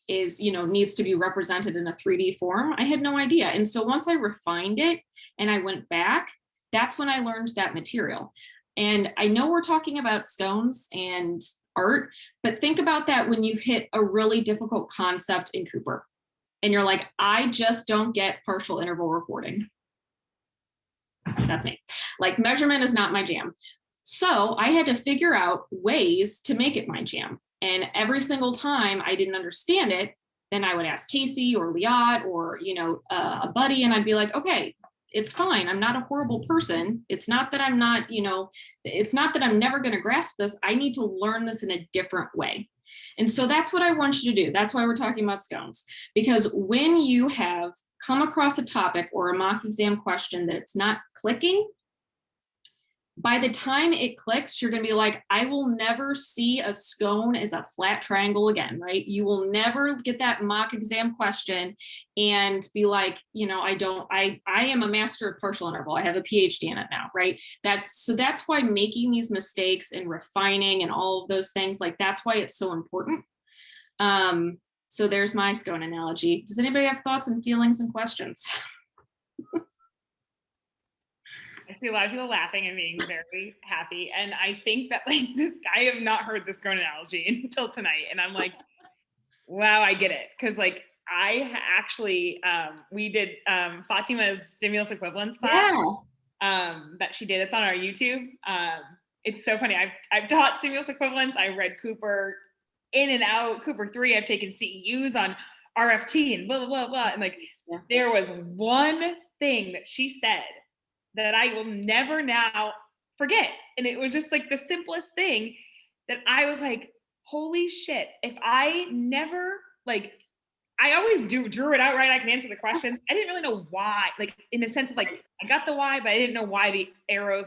needs to be represented in a 3D form. I had no idea. And so once I refined it and I went back, that's when I learned that material. And I know we're talking about scones and art, but think about that when you hit a really difficult concept in Cooper and you're like, I just don't get partial interval reporting. That's me. Like, measurement is not my jam. So I had to figure out ways to make it my jam. And every single time I didn't understand it, then I would ask Casey or Liat or, a buddy, and I'd be like, okay, it's fine. I'm not a horrible person. It's not that I'm not, it's not that I'm never going to grasp this. I need to learn this in a different way. And so that's what I want you to do. That's why we're talking about scones, because when you have come across a topic or a mock exam question that it's not clicking, by the time it clicks, you're going to be like, I will never see a scone as a flat triangle again, right? You will never get that mock exam question and be like, I am a master of partial interval. I have a PhD in it now, right? That's why making these mistakes and refining and all of those things, like, that's why it's so important. So there's my scone analogy. Does anybody have thoughts and feelings and questions? I see a lot of people laughing and being very happy. And I think that I have not heard this scone analogy until tonight. And I'm like, wow, I get it. Cause I actually, we did Fatima's stimulus equivalence class that she did. It's on our YouTube. It's so funny. I've taught stimulus equivalence. I read Cooper in and out, Cooper 3. I've taken CEUs on RFT and blah, blah, blah, blah. And there was one thing that she said that I will never now forget. And it was just the simplest thing that I was like, holy shit, if I never, I always drew it out right. I can answer the questions. I didn't really know why, in the sense of I got the why, but I didn't know why the arrows,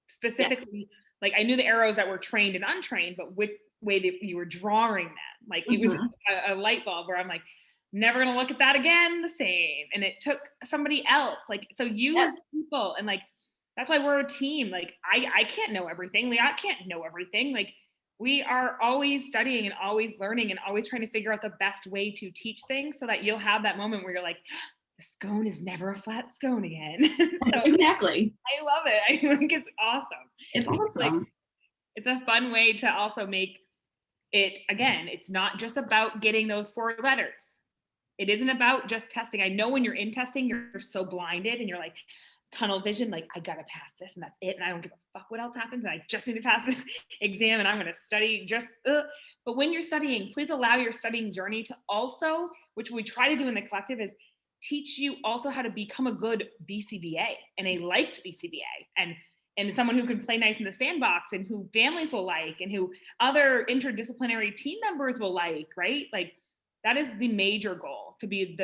specifically, I knew the arrows that were trained and untrained, but which way that you were drawing them. It was just a light bulb where I'm like, never gonna look at that again the same. And it took somebody else, so use people. And that's why we're a team. I can't know everything. I can't know everything. We are always studying and always learning and always trying to figure out the best way to teach things so that you'll have that moment where you're like, the scone is never a flat scone again. So exactly. I love it. I think it's awesome. It's awesome. It's a fun way to also make it, again, it's not just about getting those 4 letters. It isn't about just testing. I know when you're in testing, you're so blinded and you're like tunnel vision, I gotta pass this and that's it. And I don't give a fuck what else happens. And I just need to pass this exam and I'm gonna study But when you're studying, please allow your studying journey to also, which we try to do in the collective, is teach you also how to become a good BCBA and a liked BCBA and someone who can play nice in the sandbox and who families will like and who other interdisciplinary team members will like, right? That is the major goal, to be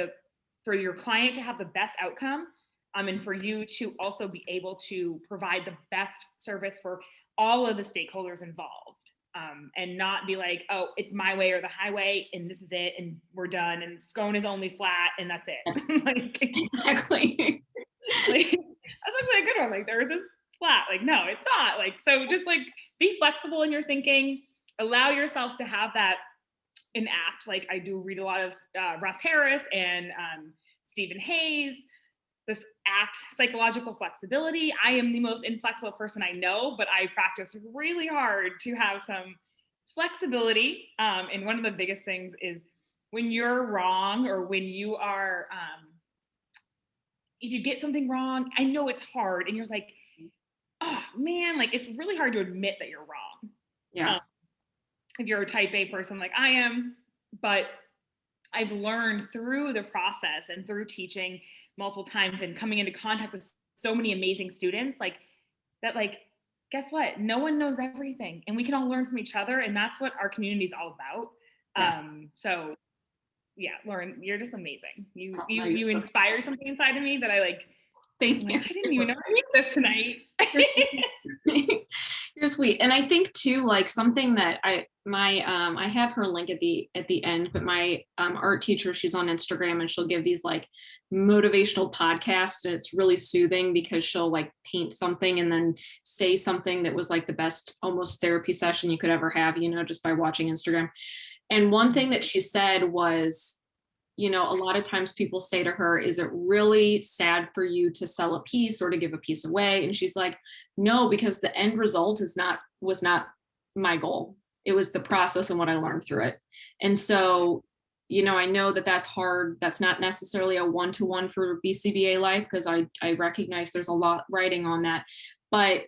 for your client to have the best outcome, and for you to also be able to provide the best service for all of the stakeholders involved, and not be like, oh, it's my way or the highway, and this is it, and we're done, and scone is only flat, and that's it. Exactly. That's actually a good one. They're this flat. No, it's not. So just be flexible in your thinking. Allow yourselves to have that enact. I do read a lot of Russ Harris and Stephen Hayes, this act, psychological flexibility. I am the most inflexible person I know, but I practice really hard to have some flexibility. And one of the biggest things is when you're wrong, or when you are, if you get something wrong, I know it's hard, and you're like, oh man, like it's really hard to admit that you're wrong. Yeah. If you're a type A person like I am, but I've learned through the process and through teaching multiple times and coming into contact with so many amazing students, like that, like, guess what? No one knows everything, and we can all learn from each other. And that's what our community is all about. Yes. So yeah, Lauren, you're just amazing. You you're so inspire something inside of me that I like. Thank I'm you. like, I didn't even know I need this tonight. You're sweet. And I think too, like something that I have her link at the end, but my art teacher, she's on Instagram, and she'll give these like motivational podcasts, and it's really soothing because she'll like paint something and then say something that was like the best almost therapy session you could ever have, you know, just by watching Instagram. And one thing that she said was, you know, a lot of times people say to her, is it really sad for you to sell a piece or to give a piece away? And she's like, no, because the end result was not my goal. It was the process and what I learned through it. And so, you know, I know that that's hard. That's not necessarily a one-to-one for BCBA life, because I recognize there's a lot writing on that, but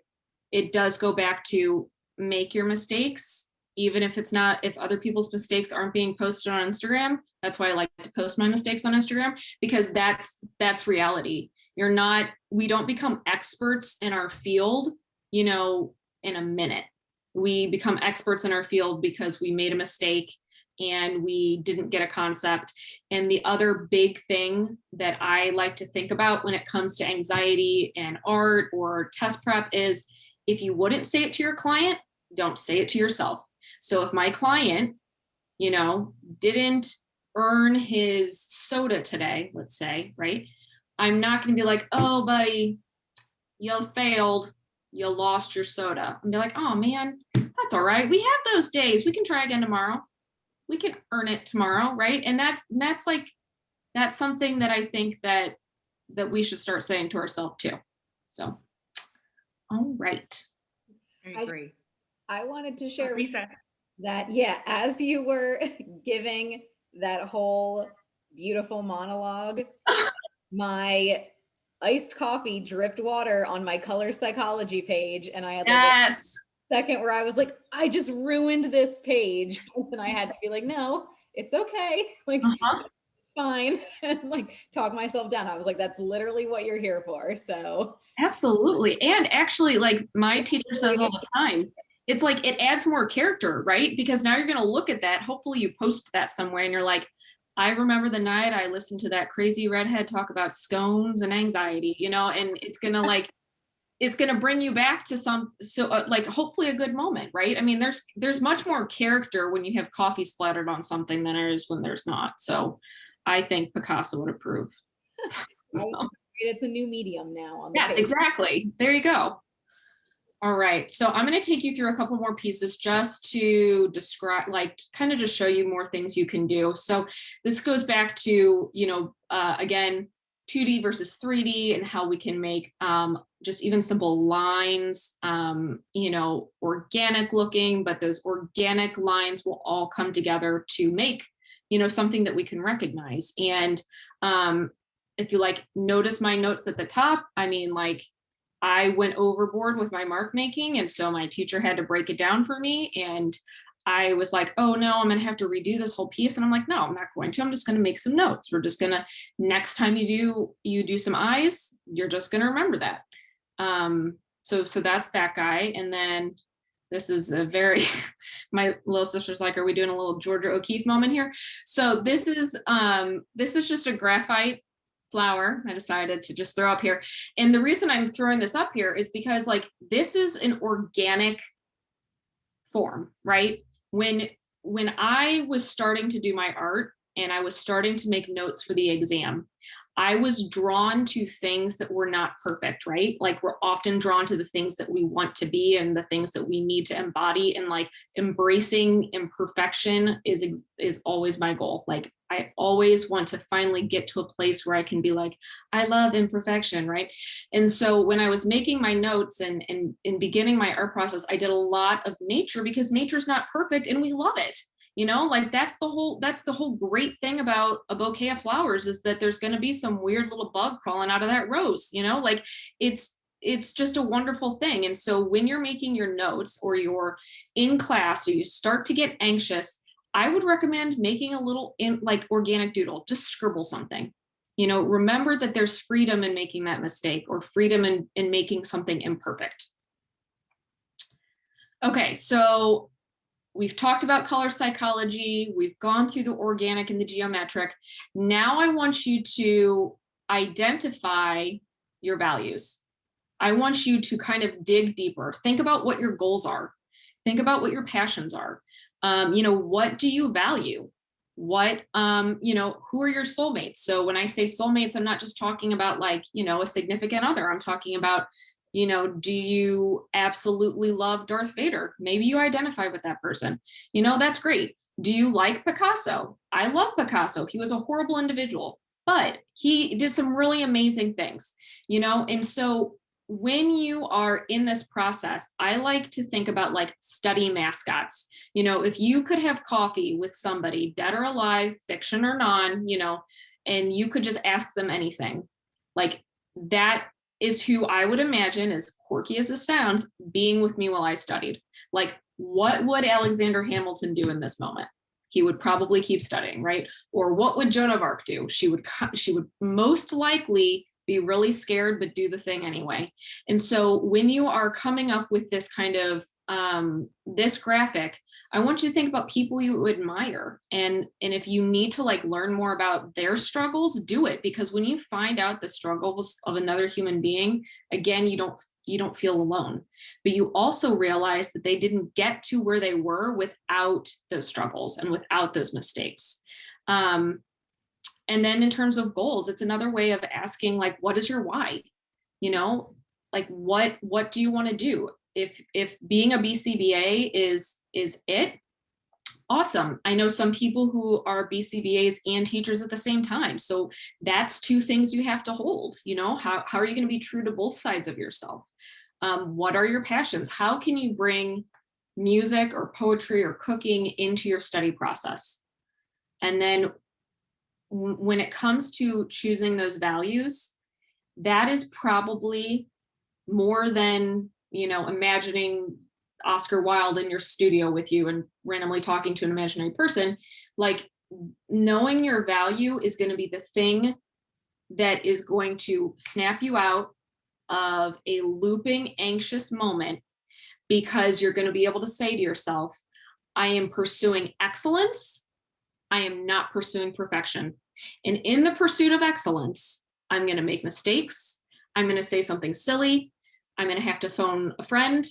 it does go back to make your mistakes. Even if if other people's mistakes aren't being posted on Instagram. That's why I like to post my mistakes on Instagram, because that's reality. We don't become experts in our field, you know, in a minute. We become experts in our field because we made a mistake and we didn't get a concept. And the other big thing that I like to think about when it comes to anxiety and art or test prep is, if you wouldn't say it to your client, don't say it to yourself. So if my client, you know, didn't earn his soda today, let's say, right? I'm not going to be like, oh, buddy, you failed. You lost your soda. And be like, oh, man, that's all right. We have those days. We can try again tomorrow. We can earn it tomorrow, right? And that's something that I think that we should start saying to ourselves too. So, all right. I agree. I wanted to share Lisa. that, yeah, as you were giving that whole beautiful monologue, my iced coffee dripped water on my color psychology page, and I had like a second where I was like, I just ruined this page, and I had to be like, no, it's okay, like it's fine, and like talk myself down. I was like, that's literally what you're here for. So absolutely. And actually, like my teacher says all the time, it's like it adds more character, right? Because now you're going to look at that. Hopefully you post that somewhere and you're like, I remember the night I listened to that crazy redhead talk about scones and anxiety, you know, and it's going to like, it's going to bring you back to like hopefully a good moment, right? I mean, there's much more character when you have coffee splattered on something than there is when there's not. So I think Picasso would approve. So. It's a new medium now. On the Yes, page. exactly. There you go. All right, so I'm going to take you through a couple more pieces just to describe, like, kind of just show you more things you can do. So this goes back to, you know, again, 2D versus 3D and how we can make just even simple lines, you know, organic looking, but those organic lines will all come together to make, you know, something that we can recognize. And if you like, notice my notes at the top, I mean, like, I went overboard with my mark making. And so my teacher had to break it down for me. And I was like, oh no, I'm going to have to redo this whole piece. And I'm like, no, I'm not going to. I'm just going to make some notes. We're just going to, next time you do some eyes, you're just going to remember that. So that's that guy. And then this is a very, my little sister's like, are we doing a little Georgia O'Keeffe moment here? So this is just a graphite flower I decided to just throw up here. And the reason I'm throwing this up here is because, like, this is an organic form, right? When I was starting to do my art and I was starting to make notes for the exam, I was drawn to things that were not perfect, right? Like we're often drawn to the things that we want to be and the things that we need to embody, and like embracing imperfection is always my goal. Like I always want to finally get to a place where I can be like, I love imperfection, right? And so when I was making my notes and beginning my art process, I did a lot of nature because nature's not perfect and we love it. You know, like that's the whole great thing about a bouquet of flowers, is that there's going to be some weird little bug crawling out of that rose, you know, like it's just a wonderful thing. And so when you're making your notes or you're in class or you start to get anxious, I would recommend making a little like organic doodle, just scribble something. You know, remember that there's freedom in making that mistake, or freedom in making something imperfect. Okay, so we've talked about color psychology. We've gone through the organic and the geometric. Now I want you to identify your values. I want you to kind of dig deeper. Think about what your goals are. Think about what your passions are. You know, what do you value? What, you know, who are your soulmates? So when I say soulmates, I'm not just talking about like, you know, a significant other. I'm talking about, you know, do you absolutely love Darth Vader? Maybe you identify with that person. You know, that's great. Do you like Picasso? I love Picasso. He was a horrible individual, but he did some really amazing things, you know? And so when you are in this process, I like to think about like study mascots. You know, if you could have coffee with somebody, dead or alive, fiction or non, you know, and you could just ask them anything, like that is who I would imagine, as quirky as this sounds, being with me while I studied. Like, what would Alexander Hamilton do in this moment? He would probably keep studying, right? Or what would Joan of Arc do? She would most likely be really scared, but do the thing anyway. And so when you are coming up with this kind of this graphic, I want you to think about people you admire. And if you need to like learn more about their struggles, do it. Because when you find out the struggles of another human being, again, you don't feel alone. But you also realize that they didn't get to where they were without those struggles and without those mistakes. And then in terms of goals, it's another way of asking, like, what is your why? You know, like what do you want to do? If being a BCBA is it, awesome. I know some people who are BCBAs and teachers at the same time. So that's two things you have to hold. You know, how are you going to be true to both sides of yourself? What are your passions? How can you bring music or poetry or cooking into your study process? And then when it comes to choosing those values, that is probably more than, you know, imagining Oscar Wilde in your studio with you and randomly talking to an imaginary person. Like, knowing your value is going to be the thing that is going to snap you out of a looping anxious moment, because you're going to be able to say to yourself, I am pursuing excellence. I am not pursuing perfection. And in the pursuit of excellence, I'm going to make mistakes. I'm going to say something silly. I'm going to have to phone a friend.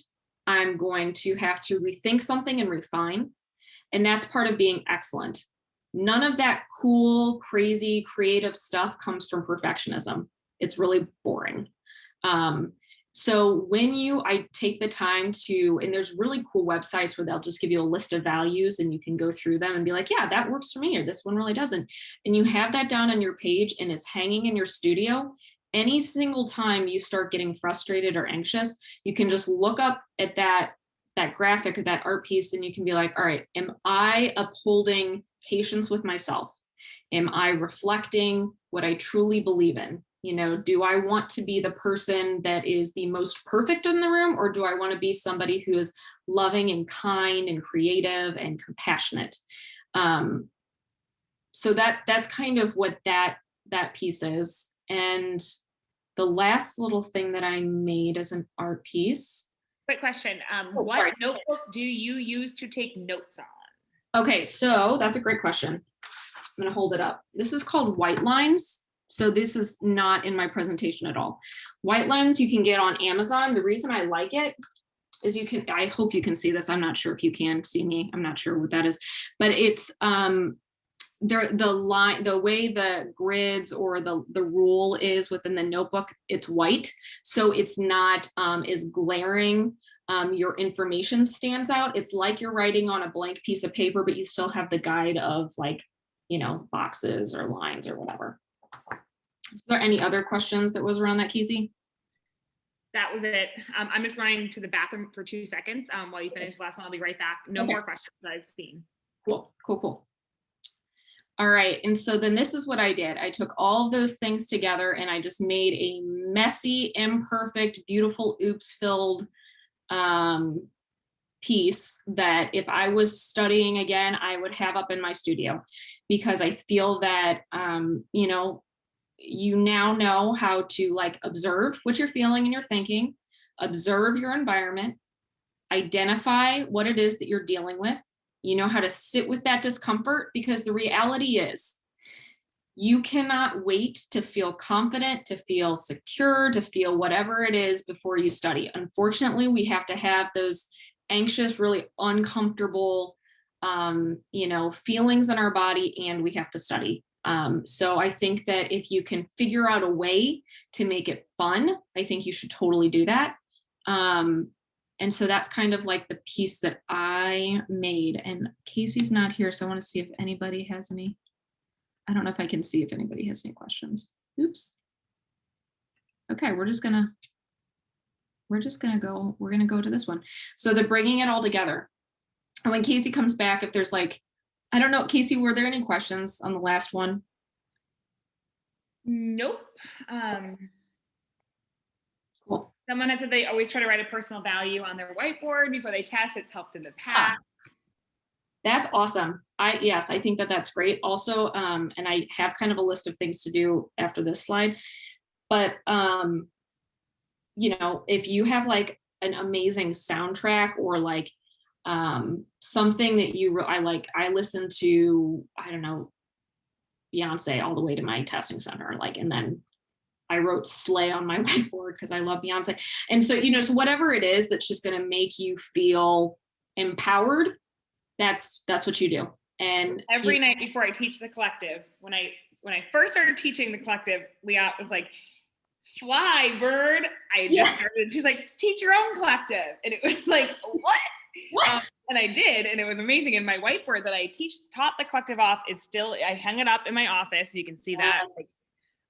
I'm going to have to rethink something and refine. And that's part of being excellent. None of that cool, crazy, creative stuff comes from perfectionism. It's really boring. So when I take the time to, and there's really cool websites where they'll just give you a list of values and you can go through them and be like, yeah, that works for me, or this one really doesn't. And you have that down on your page and it's hanging in your studio. Any single time you start getting frustrated or anxious, you can just look up at that graphic or that art piece and you can be like, all right, am I upholding patience with myself? Am I reflecting what I truly believe in? You know, do I want to be the person that is the most perfect in the room, or do I want to be somebody who is loving and kind and creative and compassionate? So that's kind of what that piece is. And the last little thing that I made as an art piece. Quick question. What notebook do you use to take notes on? Okay, so that's a great question. I'm going to hold it up. This is called White Lines. So this is not in my presentation at all. White Lines you can get on Amazon. The reason I like it is I hope you can see this. I'm not sure if you can see me. I'm not sure what that is, but the way the grids or the rule is within the notebook, it's white. So it's not as glaring. Your information stands out. It's like you're writing on a blank piece of paper, but you still have the guide of like, boxes or lines or whatever. Is there any other questions that was around that, Casey? That was it. I'm just running to the bathroom for 2 seconds. While you finish the last one, I'll be right back. No Okay. more questions that I've seen. Cool. All right, and so then this is what I did. I took all of those things together and I just made a messy, imperfect, beautiful, oops-filled piece that if I was studying again, I would have up in my studio, because I feel that, you now know how to like observe what you're feeling and you're thinking, observe your environment, identify what it is that you're dealing with. You know how to sit with that discomfort, because the reality is you cannot wait to feel confident, to feel secure, to feel whatever it is before you study. Unfortunately, we have to have those anxious, really uncomfortable, feelings in our body, and we have to study. So I think that if you can figure out a way to make it fun, I think you should totally do that. And so that's kind of like the piece that I made, and Casey's not here. So I want to see if anybody has any, I don't know if I can see if anybody has any questions. Oops. Okay, we're gonna go to this one. So they're bringing it all together. And when Casey comes back, if there's like, I don't know, Casey, were there any questions on the last one? Nope. Cool. Someone had said they always try to write a personal value on their whiteboard before they test. It's helped in the past. That's awesome. I think that that's great. Also, and I have kind of a list of things to do after this slide, but if you have like an amazing soundtrack or like something that I listen to, I don't know, Beyonce all the way to my testing center, and then I wrote Slay on my whiteboard because I love Beyonce. And so, so whatever it is that's just going to make you feel empowered, that's what you do. And every night before I teach the collective, when I first started teaching the collective, Leah was like, fly bird. I just started, she's like, teach your own collective. And it was like, what? And I did, and it was amazing. And my whiteboard that I taught the collective off is still, I hung it up in my office. You can see that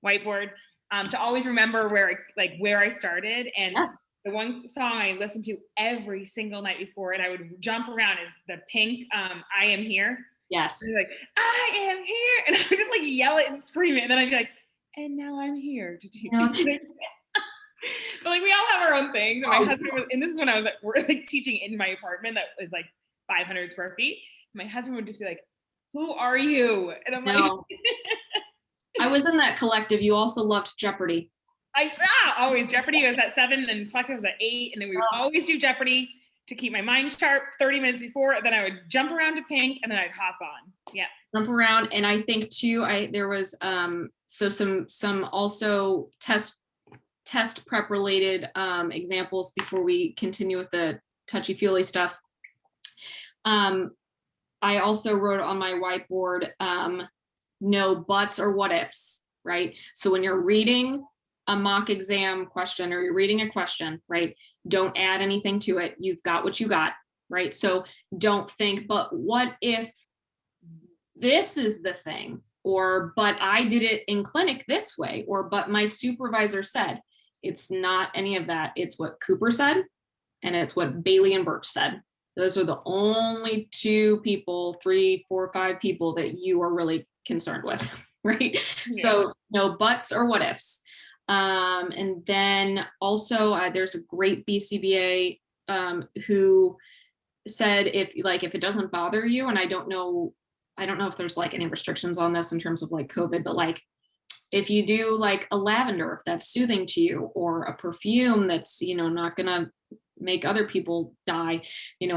whiteboard to always remember where I started. And the one song I listened to every single night before, and I would jump around, is the Pink, I Am Here. Yes. And like, I am here. And I would just like yell it and scream it. And then I'd be like, and now I'm here to teach. But like we all have our own things. And my husband was, and this is when I was teaching in my apartment that was like 500 square feet. My husband would just be like, who are you? And I'm like, I was in that collective. You also loved Jeopardy. Always Jeopardy was at 7 and collective was at 8. And then we would always do Jeopardy to keep my mind sharp 30 minutes before. And then I would jump around to Pink and then I'd hop on. Yeah. Jump around. And I think too, there was some also test prep related examples before we continue with the touchy-feely stuff. I also wrote on my whiteboard, no buts or what ifs, right? So when you're reading a mock exam question or you're reading a question, right? Don't add anything to it. You've got what you got, right? So don't think, but what if this is the thing? Or, but I did it in clinic this way, or, but my supervisor said. It's not any of that. It's what Cooper said, and it's what Bailey and Birch said. Those are the only 2 people, 3, 4, 5 people that you are really concerned with, right? Yeah. So no buts or what ifs. And then also there's a great BCBA who said if it doesn't bother you, and I don't know if there's like any restrictions on this in terms of like COVID, but like if you do like a lavender, if that's soothing to you, or a perfume that's, not gonna make other people die, in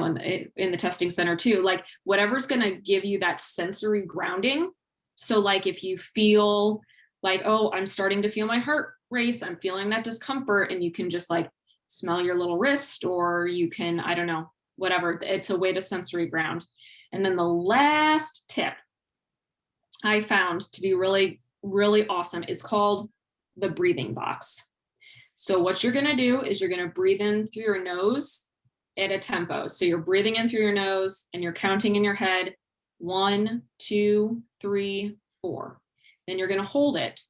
the testing center too, like whatever's gonna give you that sensory grounding. So like if you feel like, oh, I'm starting to feel my heart race, I'm feeling that discomfort, and you can just like smell your little wrist, or you can, I don't know, whatever. It's a way to sensory ground. And then the last tip I found to be really, really awesome. It's called the breathing box. So what you're gonna do is you're gonna breathe in through your nose at a tempo. So you're breathing in through your nose and you're counting in your head, 1, 2, 3, 4. Then you're gonna hold it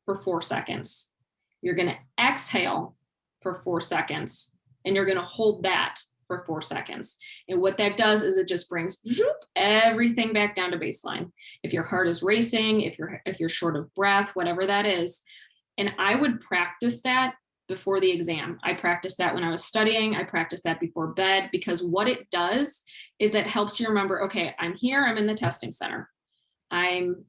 for 4 seconds. You're gonna exhale for 4 seconds and you're gonna hold that for 4 seconds. And what that does is it just brings everything back down to baseline. If your heart is racing, if you're short of breath, whatever that is. And I would practice that before the exam. I practiced that when I was studying. I practiced that before bed, because what it does is it helps you remember, okay, I'm here, I'm in the testing center. I'm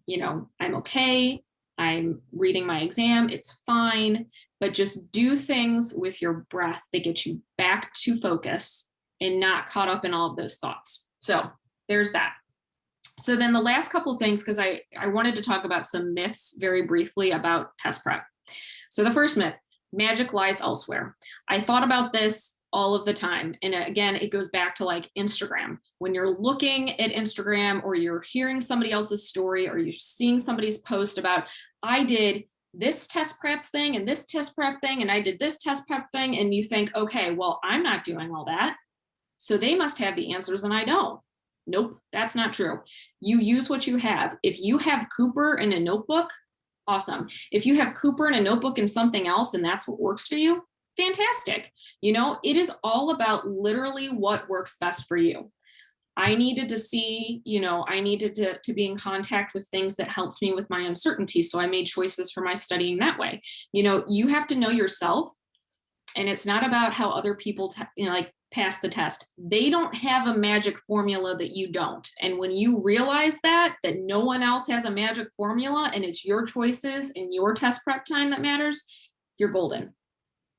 okay. I'm reading my exam, it's fine, but just do things with your breath that get you back to focus and not caught up in all of those thoughts. So there's that. So then the last couple of things, because I wanted to talk about some myths very briefly about test prep. So the first myth, magic lies elsewhere. I thought about this all of the time. And again, it goes back to like Instagram. When you're looking at Instagram or you're hearing somebody else's story or you're seeing somebody's post about, I did this test prep thing and this test prep thing, and I did this test prep thing. And you think, okay, well, I'm not doing all that, so they must have the answers and I don't. Nope, that's not true. You use what you have. If you have Cooper in a notebook, awesome. If you have Cooper in a notebook and something else and that's what works for you, fantastic. It is all about literally what works best for you. I needed to see, I needed to be in contact with things that helped me with my uncertainty. So I made choices for my studying that way. You have to know yourself, and it's not about how other people pass the test. They don't have a magic formula that you don't. And when you realize that no one else has a magic formula and it's your choices and your test prep time that matters, you're golden.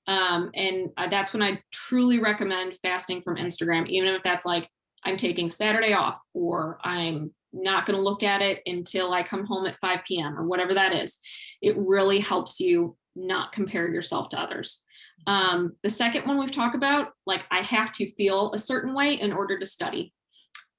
And that's when I truly recommend fasting from Instagram, even if that's like, I'm taking Saturday off, or I'm not going to look at it until I come home at 5 p.m. or whatever that is. It really helps you not compare yourself to others. The second one we've talked about, like, I have to feel a certain way in order to study.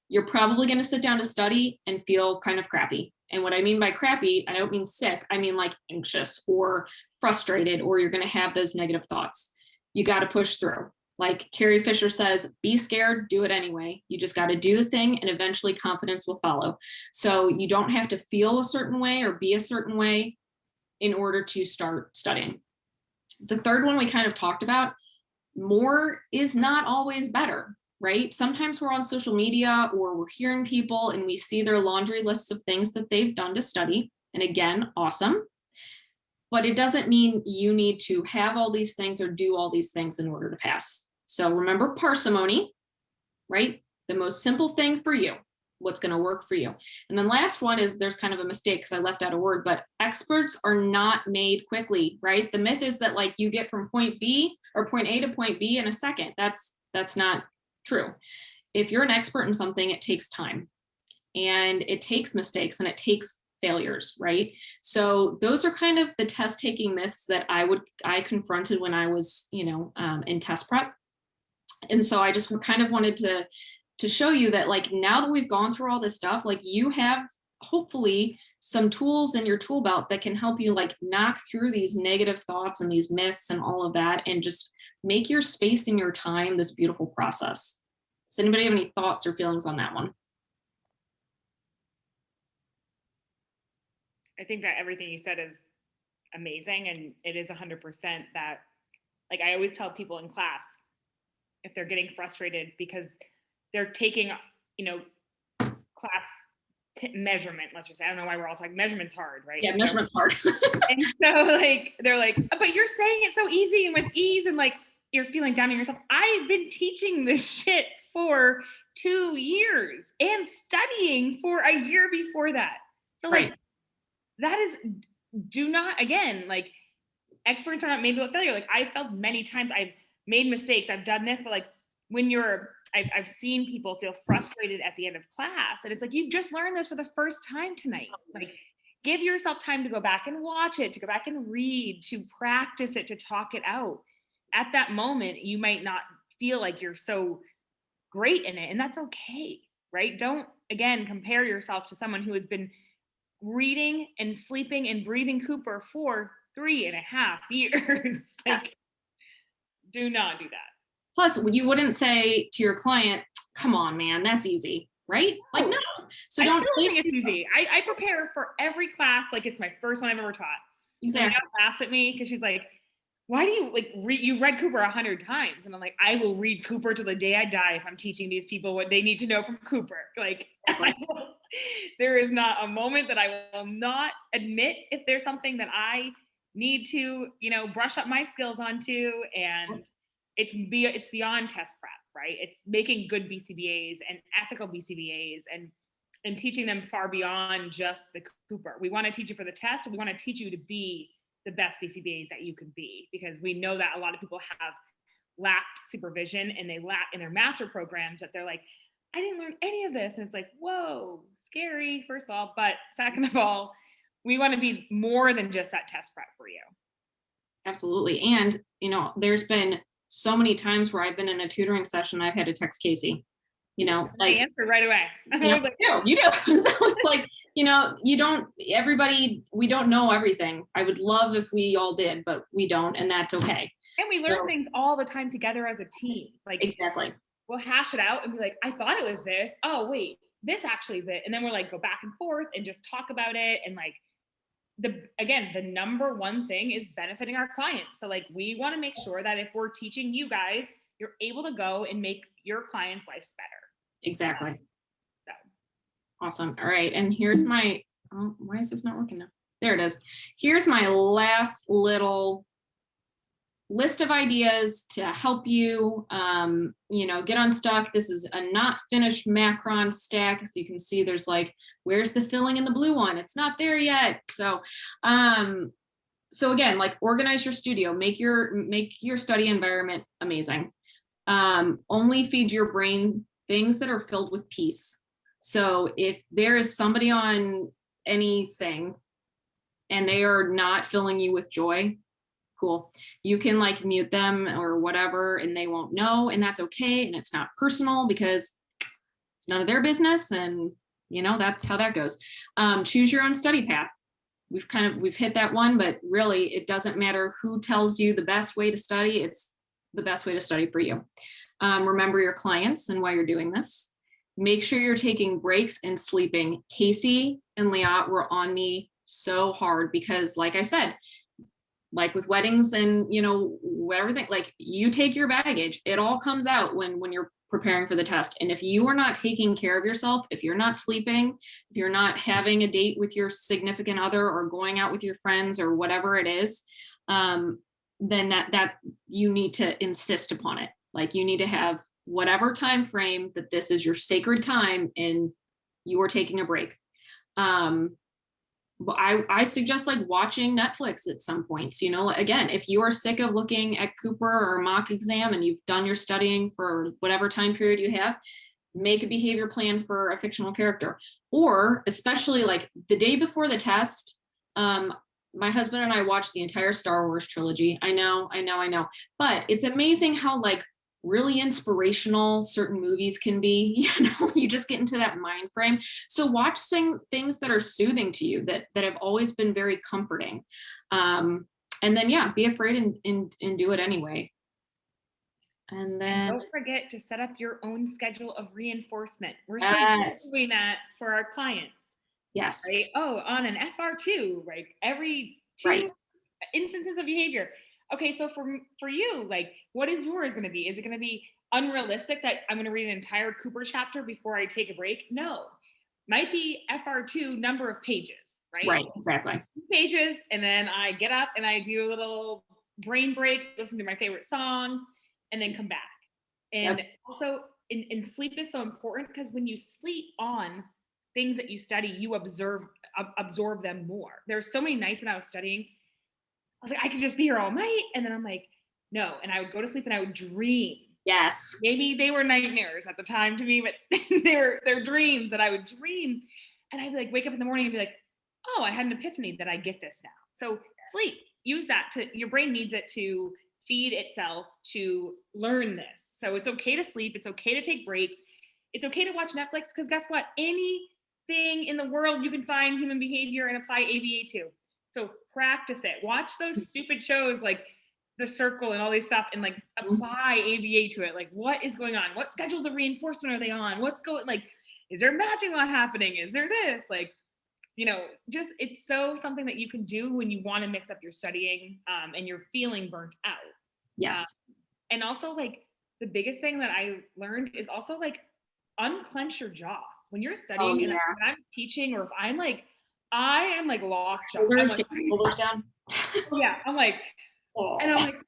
You're probably going to sit down to study and feel kind of crappy. And what I mean by crappy, I don't mean sick. I mean like anxious or frustrated, or you're going to have those negative thoughts. You got to push through. Like Carrie Fisher says, be scared, do it anyway. You just got to do the thing and eventually confidence will follow. So you don't have to feel a certain way or be a certain way in order to start studying. The third one we kind of talked about, more is not always better, right? Sometimes we're on social media or we're hearing people and we see their laundry lists of things that they've done to study. And again, awesome. But it doesn't mean you need to have all these things or do all these things in order to pass. So remember parsimony, right? The most simple thing for you, what's going to work for you. And then last one is, there's kind of a mistake because I left out a word, but experts are not made quickly, right? The myth is that like you get from point B or point A to point B in a second. That's not true. If you're an expert in something, it takes time and it takes mistakes and it takes failures, right? So those are kind of the test taking myths that I confronted when I was, in test prep. And so I just kind of wanted to show you that, like, now that we've gone through all this stuff, like, you have hopefully some tools in your tool belt that can help you like knock through these negative thoughts and these myths and all of that, and just make your space and your time this beautiful process. Does anybody have any thoughts or feelings on that one? I think that everything you said is amazing, and it is 100% that, like, I always tell people in class, if they're getting frustrated because they're taking, class measurement, let's just say, I don't know why we're all talking, measurement's hard, right? Yeah, measurement's hard. And so like, they're like, but you're saying it so easy and with ease, and like, you're feeling down on yourself. I've been teaching this shit for 2 years and studying for a year before that. So like, that is, do not, again, like, experts are not made to failure. Like, I felt many times I've made mistakes, I've done this, but like, when I've seen people feel frustrated at the end of class, and it's like, you just learned this for the first time tonight. Like, give yourself time to go back and watch it, to go back and read, to practice it, to talk it out. At that moment, you might not feel like you're so great in it, and that's okay, right? Don't, again, compare yourself to someone who has been reading and sleeping and breathing Cooper for 3.5 years. Like, Yes. do not do that. Plus, you wouldn't say to your client, come on, man, that's easy, right? Like, no. So I don't still say think it's easy. I prepare for every class like it's my first one I've ever taught. exactly. My laughs at me because she's like, why do you like you've read Cooper 100 times? And I'm like, I will read Cooper till the day I die if I'm teaching these people what they need to know from Cooper. Like, there is not a moment that I will not admit if there's something that I need to, brush up my skills onto. And it's beyond test prep, right? It's making good BCBAs and ethical BCBAs and teaching them far beyond just the Cooper. We want to teach you for the test. We want to teach you to be the best BCBAs that you can be, because we know that a lot of people have lacked supervision and they lack in their master programs that they're like, I didn't learn any of this. And it's like, whoa, scary, first of all. But second of all, we want to be more than just that test prep for you. Absolutely. And, there's been so many times where I've been in a tutoring session, I've had to text Casey, I like answer right away. I was like, you do. So it's like, we don't know everything. I would love if we all did, but we don't, and that's okay. and we learn things all the time together as a team. Like, Exactly. we'll hash it out and be like, I thought it was this. Oh, wait, this actually is it. And then we're like, go back and forth and just talk about it. And like, the number one thing is benefiting our clients. So like, we want to make sure that if we're teaching you guys, you're able to go and make your clients' lives better. Exactly. So. Awesome. All right. And here's my, why is this not working now? There it is. Here's my last little list of ideas to help you, get unstuck. This is a not finished macron stack. As you can see, there's like, where's the filling in the blue one? It's not there yet. So, so again, like, organize your studio, make your study environment amazing. Only feed your brain things that are filled with peace. So if there is somebody on anything and they are not filling you with joy, cool. You can like mute them or whatever, and they won't know, and that's okay. And it's not personal because it's none of their business. And that's how that goes. Choose your own study path. We've hit that one, but really it doesn't matter who tells you the best way to study. It's the best way to study for you. Remember your clients and why you're doing this. Make sure you're taking breaks and sleeping. Casey and Liat were on me so hard because, like I said, like with weddings and everything, like, you take your baggage. It all comes out when you're preparing for the test. And if you are not taking care of yourself, if you're not sleeping, if you're not having a date with your significant other or going out with your friends or whatever it is, then that you need to insist upon it. Like, you need to have whatever time frame that this is your sacred time and you are taking a break. But I suggest like watching Netflix at some points. Again, if you are sick of looking at Cooper or mock exam and you've done your studying for whatever time period you have, make a behavior plan for a fictional character. Or especially like the day before the test, my husband and I watched the entire Star Wars trilogy. I know. But it's amazing how like really inspirational certain movies can be. You just get into that mind frame. So watch things that are soothing to you, that have always been very comforting. And then be afraid and do it anyway. And then don't forget to set up your own schedule of reinforcement. We're doing that for our clients. Yes. Right? Oh, on an FR2, right? Every two instances of behavior. Okay, so for you, like, what is yours going to be? Is it going to be unrealistic that I'm going to read an entire Cooper chapter before I take a break? No. Might be FR2 number of pages, right? Right, exactly. 2 pages, and then I get up and I do a little brain break, listen to my favorite song, and then come back. And also, and sleep is so important because when you sleep on things that you study, you absorb them more. There's so many nights when I was studying, I was like, I could just be here all night. And then I'm like, no. And I would go to sleep and I would dream. Yes. Maybe they were nightmares at the time to me, but they're dreams that I would dream. And I'd be like, wake up in the morning and be like, oh, I had an epiphany that I get this now. So sleep, use that your brain needs it to feed itself to learn this. So it's okay to sleep. It's okay to take breaks. It's okay to watch Netflix because guess what? Any thing in the world you can find human behavior and apply ABA to. So practice it. Watch those stupid shows like The Circle and all these stuff and like apply ABA to it. Like what is going on? What schedules of reinforcement are they on? What's going, like, is there matching law happening? Is there this? Like, you know, just, it's so something that you can do when you want to mix up your studying and you're feeling burnt out. Yes. And also like the biggest thing that I learned is also like unclench your jaw when you're studying and when I'm teaching, or if I'm like, I am like lockjaw. Shoulders down. Yeah, I'm like, and I'm like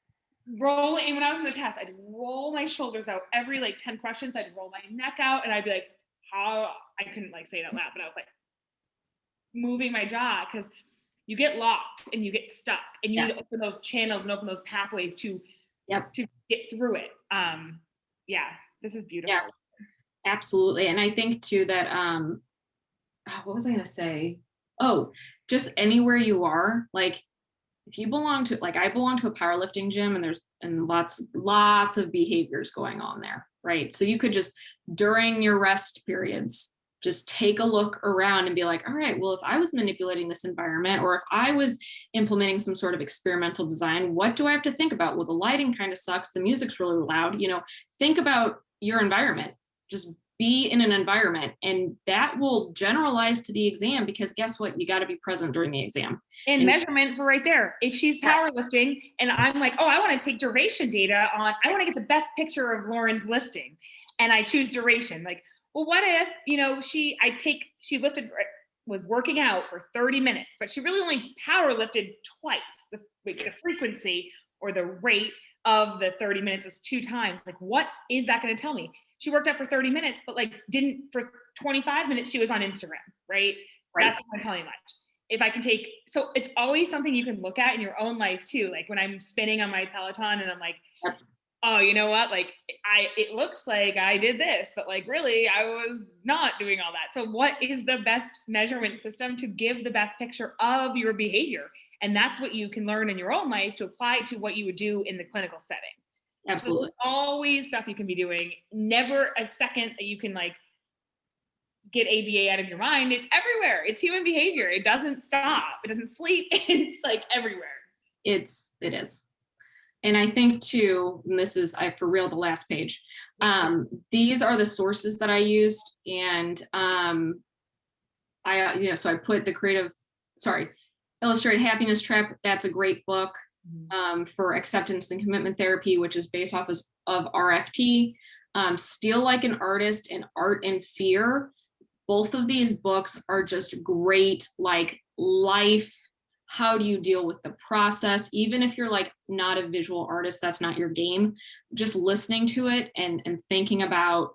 rolling. And when I was in the test, I'd roll my shoulders out every like 10 questions. I'd roll my neck out and I'd be like, how, I couldn't like say it out loud, but I was like moving my jaw because you get locked and you get stuck and you need to open those channels and open those pathways to get through it. Yeah, this is beautiful. Yeah, absolutely. And I think too that, what was I going to say? Oh, just anywhere you are, like if you belong to, like I belong to a powerlifting gym and there's lots of behaviors going on there, right? So you could just, during your rest periods, just take a look around and be like, all right, well, if I was manipulating this environment or if I was implementing some sort of experimental design, what do I have to think about? Well, the lighting kind of sucks. The music's really loud, you know, think about your environment, just be in an environment, and that will generalize to the exam because guess what? You got to be present during the exam. And measurement for right there. If she's powerlifting and I'm like, oh, I want to take duration data on, I want to get the best picture of Lauren's lifting and I choose duration. Like, well, what if, you know, she was working out for 30 minutes, but she really only power lifted twice. The frequency or the rate of the 30 minutes was 2 times. Like, what is that going to tell me? She worked out for 30 minutes, but like didn't, for 25 minutes, she was on Instagram, right? That's not going to tell you much. If I can take, so it's always something you can look at in your own life too. Like when I'm spinning on my Peloton and I'm like, oh, you know what? Like it looks like I did this, but like really I was not doing all that. So what is the best measurement system to give the best picture of your behavior? And that's what you can learn in your own life to apply to what you would do in the clinical setting. Absolutely. So always stuff you can be doing. Never a second that you can like get ABA out of your mind. It's everywhere. It's human behavior. It doesn't stop. It doesn't sleep. It's like everywhere. It is. And I think too, and this is for real, the last page, these are the sources that I used. And so I put Illustrated Happiness Trap. That's a great book for acceptance and commitment therapy, which is based off of RFT. Steal Like an Artist and Art and Fear. Both of these books are just great, like life. How do you deal with the process? Even if you're like not a visual artist, that's not your game, just listening to it and thinking about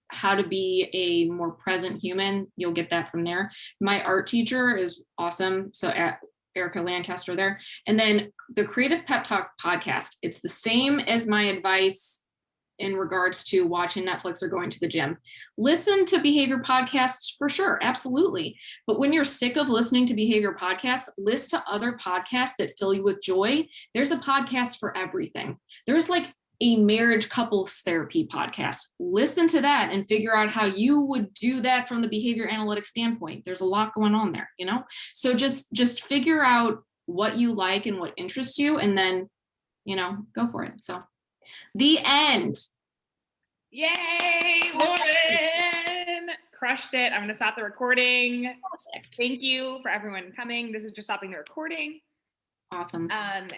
how to be a more present human, you'll get that from there. My art teacher is awesome. So at Erica Lancaster there. And then the Creative Pep Talk podcast, it's the same as my advice in regards to watching Netflix or going to the gym. Listen to behavior podcasts for sure, absolutely. But when you're sick of listening to behavior podcasts, listen to other podcasts that fill you with joy. There's a podcast for everything. There's like a marriage couples therapy podcast. Listen to that and figure out how you would do that from the behavior analytics standpoint. There's a lot going on there, you know? So just figure out what you like and what interests you, and then, you know, go for it. So the end. Yay, Lauren! Crushed it. I'm going to stop the recording. Perfect. Thank you for everyone coming. This is just stopping the recording. Awesome. And